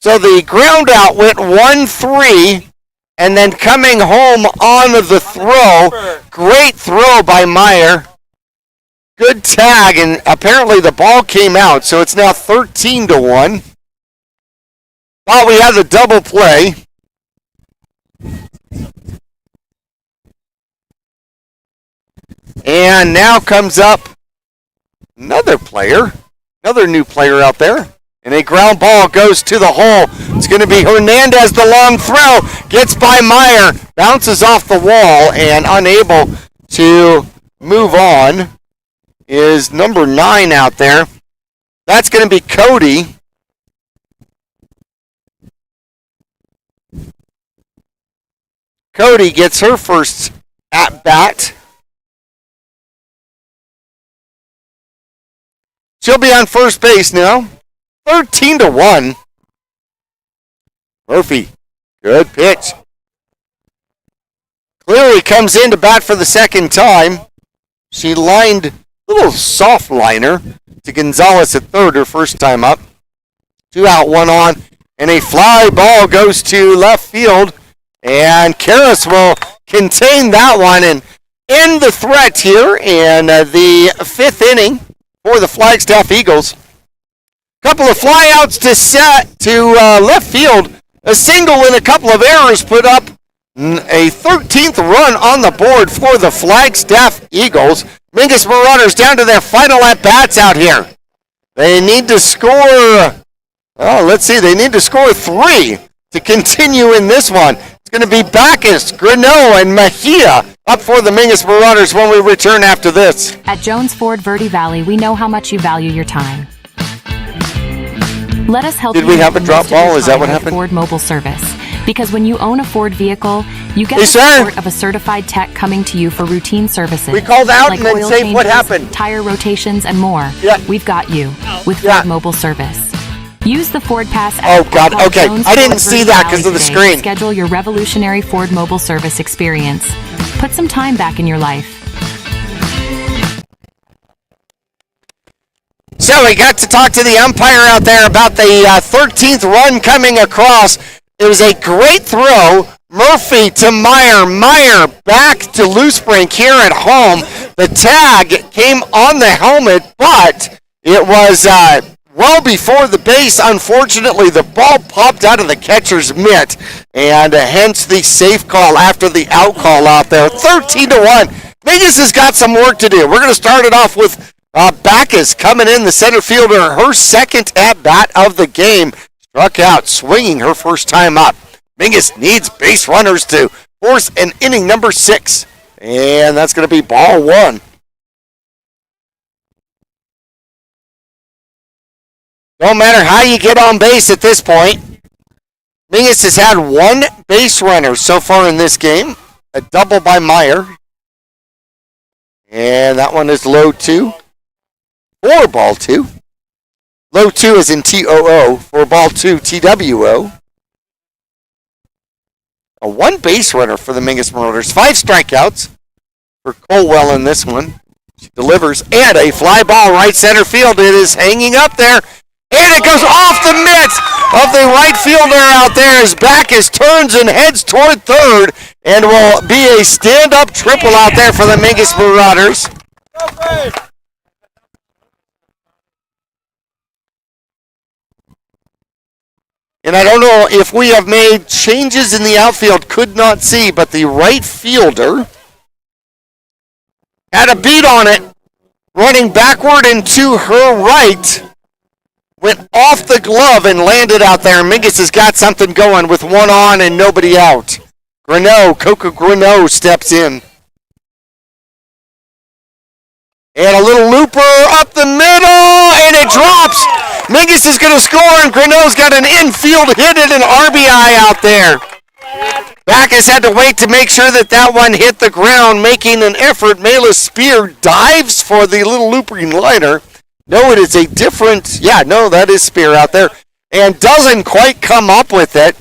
So the ground out went 1-3, and then coming home on the throw. Great throw by Meyer. Good tag, and apparently the ball came out, so it's now 13-1. Thought we had the double play. And now comes up another new player out there. And a ground ball goes to the hole. It's going to be Hernandez, the long throw. Gets by Meyer. Bounces off the wall and unable to move on is number 9 out there. That's going to be Cody. Cody gets her first at bat. She'll be on first base now. 13-1. Murphy, good pitch. Cleary comes in to bat for the second time. She lined a little soft liner to Gonzalez at third, her first time up. 2 out, 1 on. And a fly ball goes to left field. And Karras will contain that one and end the threat here in the 5th inning for the Flagstaff Eagles. Couple of flyouts to left field. A single and a couple of errors put up a 13th run on the board for the Flagstaff Eagles. Mingus Marauders down to their final at-bats out here. They need to score, they need to score 3 to continue in this one. It's going to be Backus, Greneau, and Mejia up for the Mingus Marauders when we return after this.
At Jones Ford Verde Valley, we know how much you value your time. Let us help you.
Did we have a drop ball? Is that what happened?
Ford Mobile Service. Because when you own a Ford vehicle, you get the support of a certified tech coming to you for routine services.
We called out
like
and then
oil
say
changes,
what happened.
Tire rotations, and more.
Yeah.
We've got you with Ford Mobile Service. Use the Ford Pass app.
Oh, God. Okay.
Jones
I didn't
Ford
see
Verde
that
Valley
because of the
today
screen.
to schedule your revolutionary Ford Mobile Service experience. Put some time back in your life.
So we got to talk to the umpire out there about the 13th run coming across. It was a great throw. Murphy to Meyer. Meyer back to Loosebrink here at home. The tag came on the helmet, but it was well before the base. Unfortunately, the ball popped out of the catcher's mitt, and hence the safe call after the out call out there. 13-1. Vegas has got some work to do. We're going to start it off with Backus coming in, the center fielder, her second at-bat of the game. Struck out, swinging her first time up. Mingus needs base runners to force an inning number 6. And that's going to be ball 1. Don't matter how you get on base at this point. Mingus has had 1 base runner so far in this game. A double by Meyer. And that one is low 2. For ball 2. Low 2 is in TOO. For ball 2, TWO. A 1 base runner for the Mingus Marauders. 5 strikeouts for Colwell in this one. She delivers. And a fly ball right center field. It is hanging up there. And it goes off the mitt of the right fielder out there as Backus turns and heads toward third. And will be a stand-up triple out there for the Mingus Marauders. And I don't know if we have made changes in the outfield, could not see, but the right fielder had a beat on it, running backward and to her right, went off the glove and landed out there. Mingus has got something going with 1 on and nobody out. Coca Greneau steps in. And a little looper up the middle, and it drops. Mingus is going to score, and Greneau's got an infield hit and an RBI out there. Backus had to wait to make sure that one hit the ground, making an effort. Mela Spear dives for the little looping liner. No, it is a different, that is Spear out there, and doesn't quite come up with it.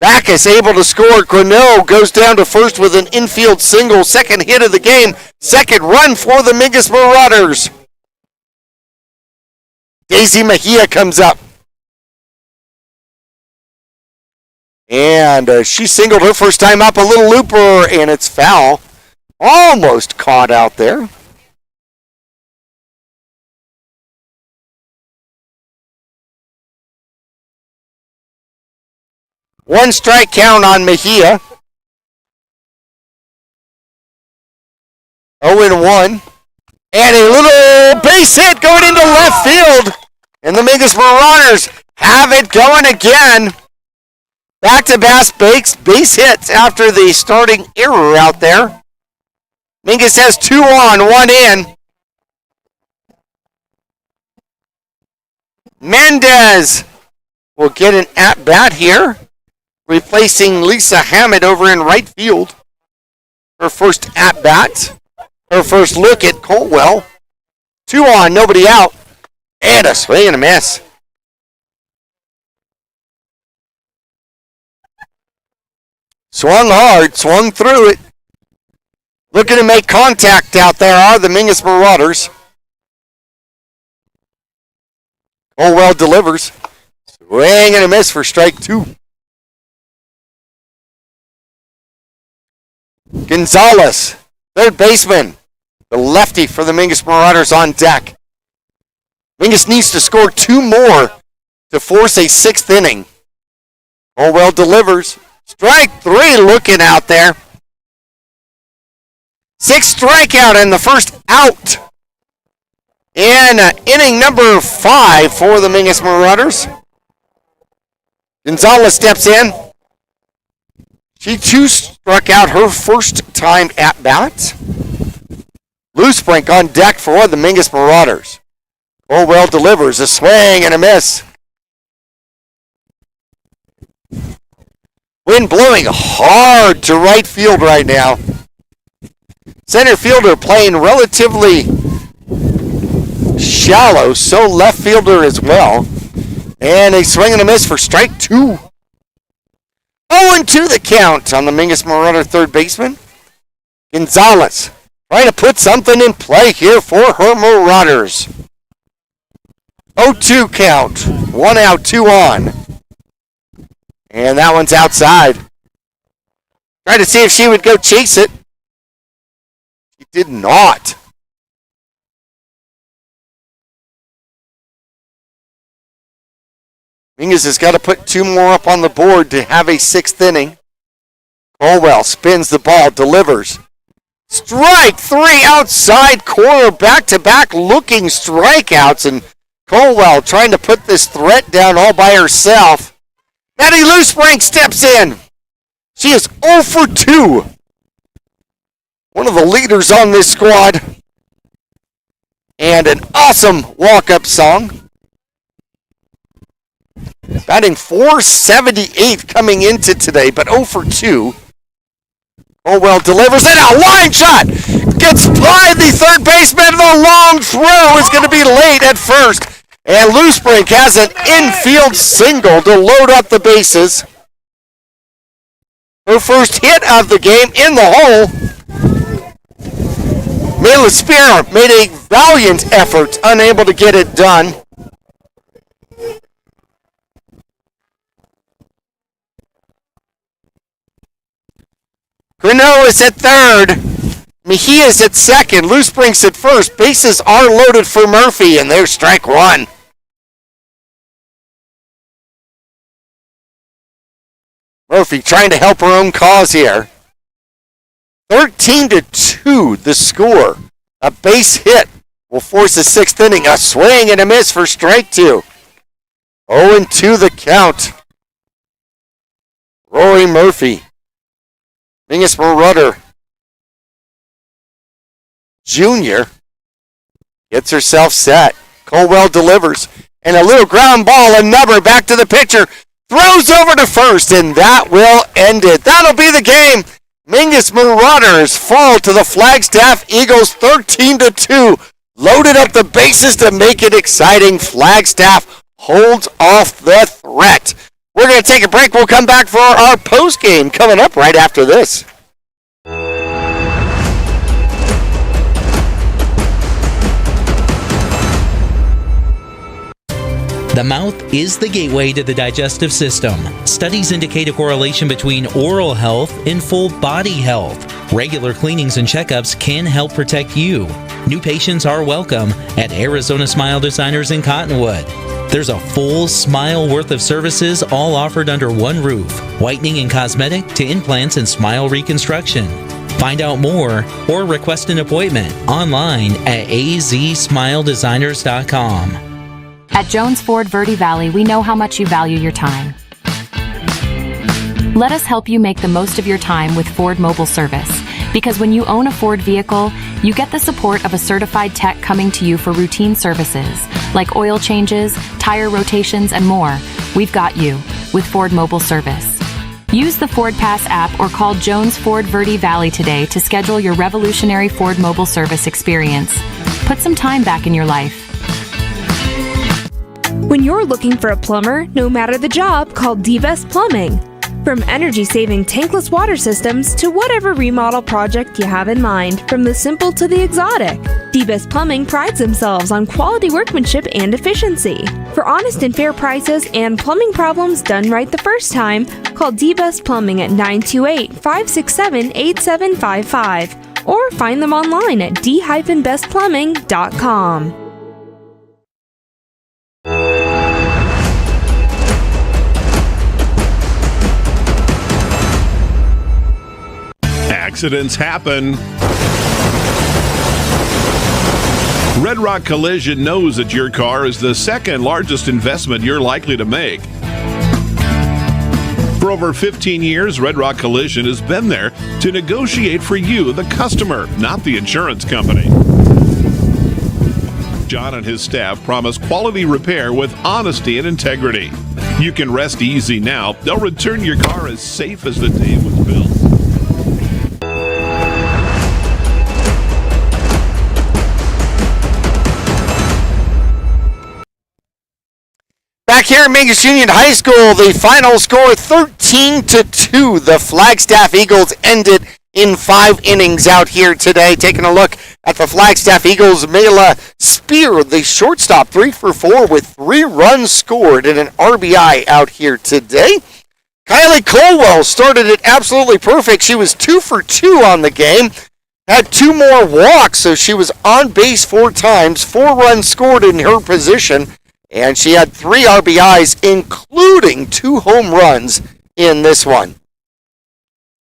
Backus able to score. Greneau goes down to first with an infield single. Second hit of the game. Second run for the Mingus Marauders. Daisy Mejia comes up. And she singled her first time up, a little looper, and it's foul. Almost caught out there. One strike count on Mejia. 0-1. And a little base hit going into left field. And the Mingus Marauders have it going again. Back-to-back base hits after the starting error out there. Mingus has 2 on, 1 in. Mendez will get an at-bat here, replacing Lisa Hammett over in right field. Her first at-bat. Her first look at Colwell. 2 on, nobody out. And a swing and a miss. Swung hard, swung through it. Looking to make contact out there are the Mingus Marauders. Colwell delivers. Swing and a miss for strike 2. Gonzalez, third baseman, the lefty for the Mingus Marauders on deck. Mingus needs to score 2 more to force a 6th inning. Colwell delivers. Strike 3 looking out there. 6th strikeout and the first out in inning number 5 for the Mingus Marauders. Gonzalez steps in. She too struck out her first time at bat. Loosebrink on deck for the Mingus Marauders. Colwell delivers a swing and a miss. Wind blowing hard to right field right now. Center fielder playing relatively shallow, so left fielder as well. And a swing and a miss for strike 2. 0-2 the count on the Mingus Marauder third baseman. Gonzalez trying to put something in play here for her Marauders. 0-2 count. 1 out, 2 on. And that one's outside. Tried to see if she would go chase it. She did not. Mingus has got to put 2 more up on the board to have a 6th inning. Colwell spins the ball, delivers. Strike 3 outside corner, back-to-back looking strikeouts, and Colwell trying to put this threat down all by herself. Maddie Loosebrink steps in. She is 0 for 2. One of the leaders on this squad. And an awesome walk-up song. Batting .478 coming into today, but 0 for 2. Colwell delivers it. A line shot. Gets by the third baseman. The long throw is going to be late at first. And Loosebrink has an infield single to load up the bases. Her first hit of the game in the hole. Mela Spear made a valiant effort, unable to get it done. Grinnell is at third. Mejia is at second. Loosebrink's at first. Bases are loaded for Murphy, and there's strike 1. Murphy trying to help her own cause here. 13-2 the score. A base hit will force a 6th inning. A swing and a miss for strike 2. 0-2 the count. Rory Murphy. Mingus Marauder Jr. gets herself set. Colwell delivers. And a little ground ball, another back to the pitcher. Throws over to first, and that will end it. That'll be the game. Mingus Marauders fall to the Flagstaff Eagles 13-2. Loaded up the bases to make it exciting. Flagstaff holds off the threat. We're going to take a break. We'll come back for our post game coming up right after this.
The mouth is the gateway to the digestive system. Studies indicate a correlation between oral health and full body health. Regular cleanings and checkups can help protect you. New patients are welcome at Arizona Smile Designers in Cottonwood. There's a full smile worth of services all offered under one roof. Whitening and cosmetic to implants and smile reconstruction. Find out more or request an appointment online at azsmiledesigners.com.
At Jones Ford Verde Valley, we know how much you value your time. Let us help you make the most of your time with Ford Mobile Service. Because when you own a Ford vehicle, you get the support of a certified tech coming to you for routine services, like oil changes, tire rotations, and more. We've got you with Ford Mobile Service. Use the Ford Pass app or call Jones Ford Verde Valley today to schedule your revolutionary Ford Mobile Service experience. Put some time back in your life.
When you're looking for a plumber, no matter the job, call D-Best Plumbing. From energy-saving tankless water systems to whatever remodel project you have in mind, from the simple to the exotic, D-Best Plumbing prides themselves on quality workmanship and efficiency. For honest and fair prices and plumbing problems done right the first time, call D-Best Plumbing at 928-567-8755 or find them online at d-bestplumbing.com.
Accidents happen. Red Rock Collision knows that your car is the second largest investment you're likely to make. For over 15 years, Red Rock Collision has been there to negotiate for you, the customer, not the insurance company. John and his staff promise quality repair with honesty and integrity. You can rest easy now. They'll return your car as safe as the day it was built.
Back here at Mingus Union High School, the final score 13-2. The Flagstaff Eagles ended in 5 innings out here today. Taking a look at the Flagstaff Eagles, Mela Spear, the shortstop, 3 for 4 with 3 runs scored and an RBI out here today. Kylie Colwell started it absolutely perfect. She was 2 for 2 on the game. Had 2 more walks, so she was on base 4 times, 4 runs scored in her position. And she had 3 RBIs, including 2 home runs in this one.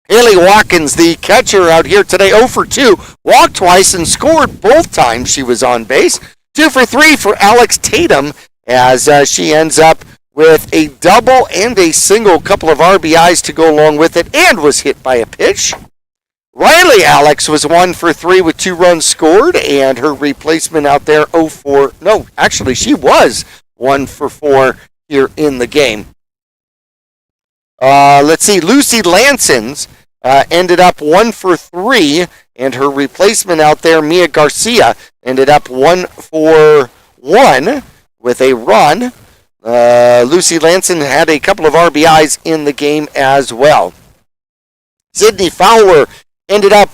Haley Watkins, the catcher out here today, 0 for 2, walked twice and scored both times she was on base. 2 for 3 for Alex Tatum, as she ends up with a double and a single, couple of RBIs to go along with it, and was hit by a pitch. Riley Alex was 1 for 3 with 2 runs scored, and her replacement out there, she was 1 for 4 here in the game. Let's see, Lucy Lansons ended up 1 for 3, and her replacement out there, Mia Garcia, ended up 1 for 1 with a run. Lucy Lanson had a couple of RBIs in the game as well. Sydney Fowler ended up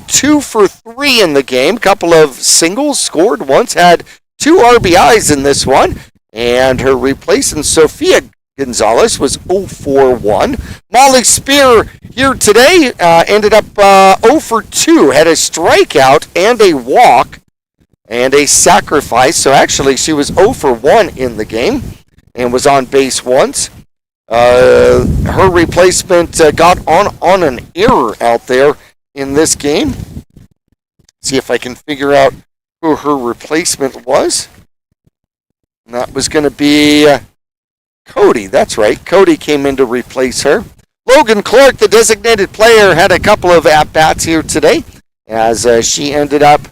2 for 3 in the game. Couple of singles scored once, had 2 RBIs in this one. And her replacement, Sophia Gonzalez, was 0 for 1. Molly Spear here today ended up 0 for 2. Had a strikeout and a walk and a sacrifice. So actually she was 0 for 1 in the game and was on base once. Her replacement got on an error out there in this game. See if I can figure out who her replacement was. And that was going to be Cody. That's right. Cody came in to replace her. Logan Clark, the designated player, had a couple of at-bats here today as she ended up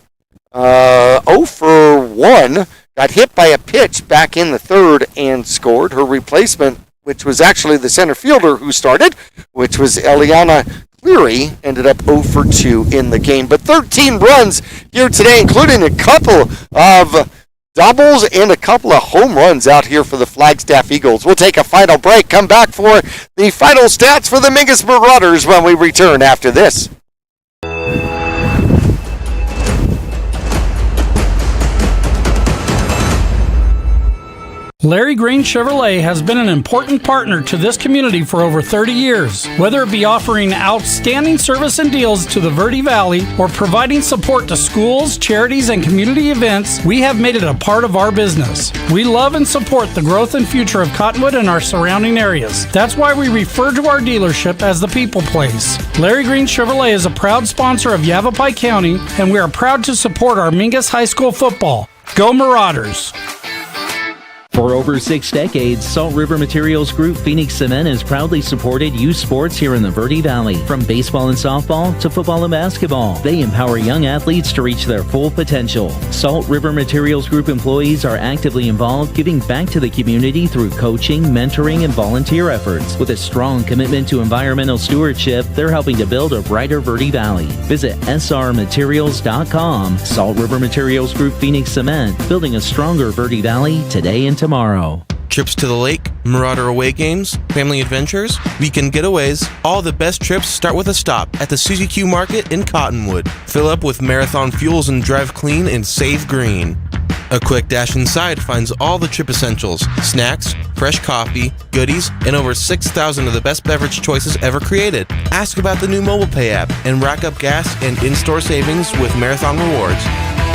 0 for 1. Got hit by a pitch back in the third and scored. Her replacement, which was actually the center fielder who started, which was Eliana Cleary, ended up 0 for 2 in the game. But 13 runs here today, including a couple of doubles and a couple of home runs out here for the Flagstaff Eagles. We'll take a final break, come back for the final stats for the Mingus Marauders when we return after this.
Larry Green Chevrolet has been an important partner to this community for over 30 years. Whether it be offering outstanding service and deals to the Verde Valley or providing support to schools, charities, and community events, we have made it a part of our business. We love and support the growth and future of Cottonwood and our surrounding areas. That's why we refer to our dealership as the People Place. Larry Green Chevrolet is a proud sponsor of Yavapai County, and we are proud to support our Mingus High School football. Go Marauders!
For over 6 decades, Salt River Materials Group Phoenix Cement has proudly supported youth sports here in the Verde Valley. From baseball and softball to football and basketball, they empower young athletes to reach their full potential. Salt River Materials Group employees are actively involved, giving back to the community through coaching, mentoring, and volunteer efforts. With a strong commitment to environmental stewardship, they're helping to build a brighter Verde Valley. Visit srmaterials.com. Salt River Materials Group Phoenix Cement, building a stronger Verde Valley today and tomorrow.
Trips to the lake, Marauder away games, family adventures, weekend getaways, all the best trips start with a stop at the Suzy Q Market in Cottonwood. Fill up with Marathon fuels and drive clean and save green. A quick dash inside finds all the trip essentials, snacks, fresh coffee, goodies, and over 6,000 of the best beverage choices ever created. Ask about the new mobile pay app and rack up gas and in-store savings with Marathon Rewards.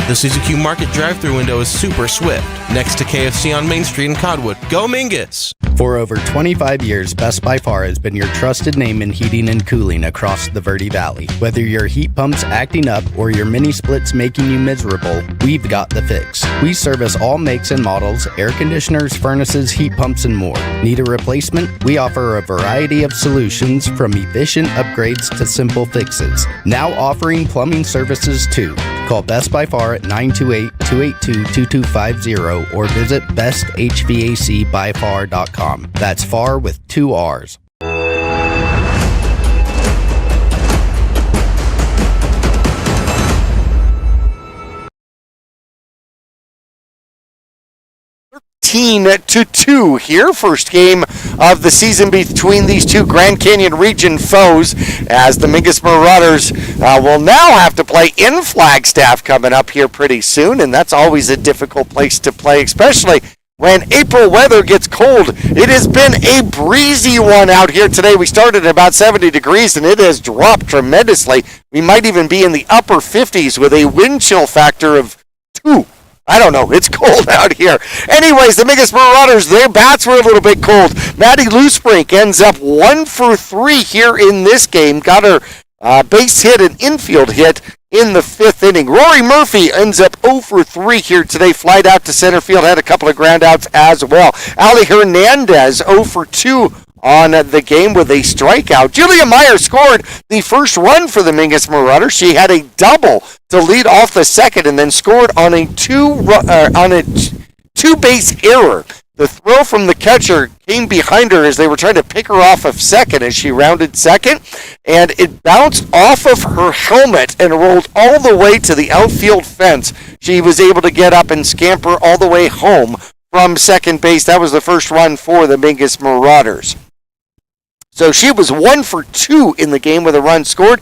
The Suzy Q Market drive-thru window is super swift, next to KFC on Main Street in Cottonwood. Go Mingus!
For over 25 years, Best by Far has been your trusted name in heating and cooling across the Verde Valley. Whether your heat pump's acting up or your mini splits making you miserable, we've got the fix. We service all makes and models, air conditioners, furnaces, heat pumps, and more. Need a replacement? We offer a variety of solutions from efficient upgrades to simple fixes. Now offering plumbing services too. Call Best by Far at 928-282-2250 or visit besthvacbyfar.com. That's far with 2 R's.
To 2 here. First game of the season between these two Grand Canyon region foes, as the Mingus Marauders will now have to play in Flagstaff coming up here pretty soon, and that's always a difficult place to play, especially when April weather gets cold. It has been a breezy one out here today. We started at about 70 degrees, and it has dropped tremendously. We might even be in the upper 50s with a wind chill factor of 2. I don't know. It's cold out here. Anyways, the Mingus Marauders, their bats were a little bit cold. Maddie Loosebrink ends up 1 for 3 here in this game. Got her base hit and infield hit in the 5th inning. Rory Murphy ends up 0 for 3 here today. Flied out to center field. Had a couple of ground outs as well. Ali Hernandez 0 for 2 on the game with a strikeout. Julia Meyer scored the first run for the Mingus Marauders. She had a double to lead off the second and then scored on a two-base error. The throw from the catcher came behind her as they were trying to pick her off of second as she rounded second, and it bounced off of her helmet and rolled all the way to the outfield fence. She was able to get up and scamper all the way home from second base. That was the first run for the Mingus Marauders. So she was 1 for 2 in the game with a run scored.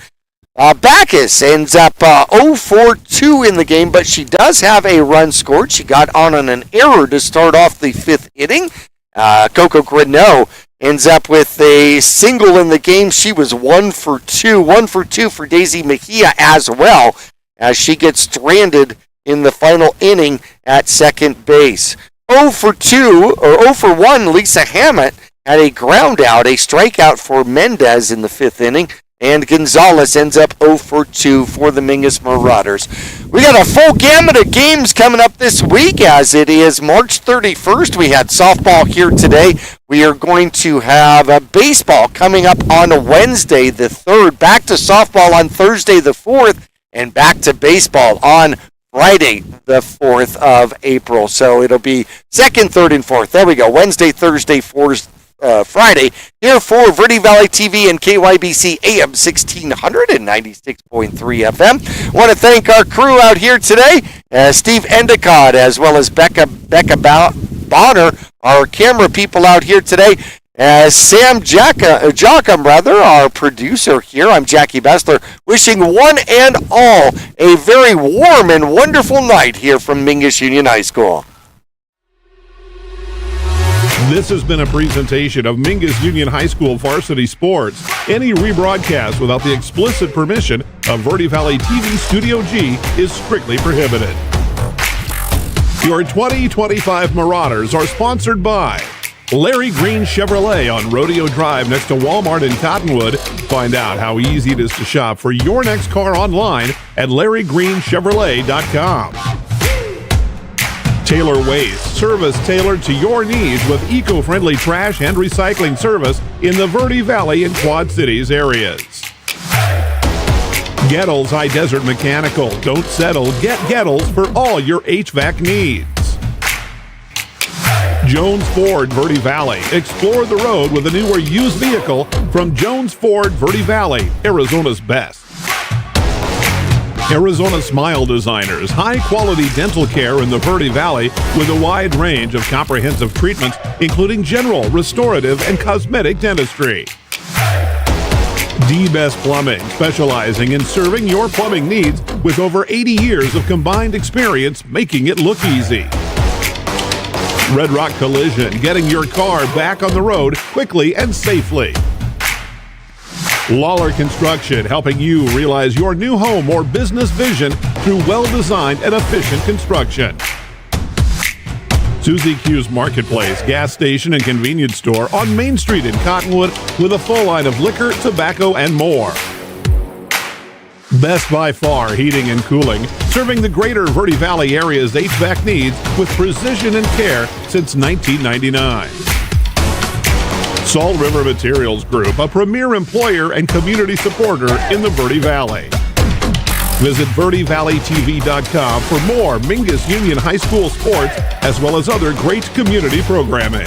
Backus ends up 0 for 2 in the game, but she does have a run scored. She got on an error to start off the 5th inning. Coco Grineau ends up with a single in the game. She was 1 for 2. 1 for 2 for Daisy Mejia as well, as she gets stranded in the final inning at second base. 0 for 2, or 0 for 1, Lisa Hammett had a ground out, a strikeout for Mendez in the 5th inning, and Gonzalez ends up 0 for 2 for the Mingus Marauders. We got a full gamut of games coming up this week, as it is March 31st. We had softball here today. We are going to have baseball coming up on Wednesday the 3rd, back to softball on Thursday the 4th, and back to baseball on Friday, the 4th of April. So it'll be 2nd, 3rd, and 4th. There we go. Wednesday, Thursday, Friday. Here for Verde Valley TV and KYBC AM 1696.3 FM. Want to thank our crew out here today, Steve Endicott, as well as Becca Bonner, our camera people out here today. Sam Jockum, our producer here. I'm Jackie Bessler, wishing one and all a very warm and wonderful night here from Mingus Union High School.
This has been a presentation of Mingus Union High School Varsity Sports. Any rebroadcast without the explicit permission of Verde Valley TV Studio G is strictly prohibited. Your 2025 Marauders are sponsored by Larry Green Chevrolet on Rodeo Drive next to Walmart in Cottonwood. Find out how easy it is to shop for your next car online at LarryGreenChevrolet.com. Taylor Waste, service tailored to your needs with eco-friendly trash and recycling service in the Verde Valley and Quad Cities areas. Gettles High Desert Mechanical. Don't settle. Get Gettles for all your HVAC needs. Jones Ford Verde Valley. Explore the road with a new or used vehicle from Jones Ford Verde Valley, Arizona's best. Arizona Smile Designers, high-quality dental care in the Verde Valley with a wide range of comprehensive treatments, including general, restorative, and cosmetic dentistry. D-Best Plumbing, specializing in serving your plumbing needs with over 80 years of combined experience, making it look easy. Red Rock Collision, getting your car back on the road quickly and safely. Lawler Construction, helping you realize your new home or business vision through well-designed and efficient construction. Susie Q's Marketplace, gas station and convenience store on Main Street in Cottonwood with a full line of liquor, tobacco, and more. Best by Far Heating and Cooling, serving the greater Verde Valley area's HVAC needs with precision and care since 1999. Salt River Materials Group, a premier employer and community supporter in the Verde Valley. Visit VerdeValleyTV.com for more Mingus Union High School sports as well as other great community programming.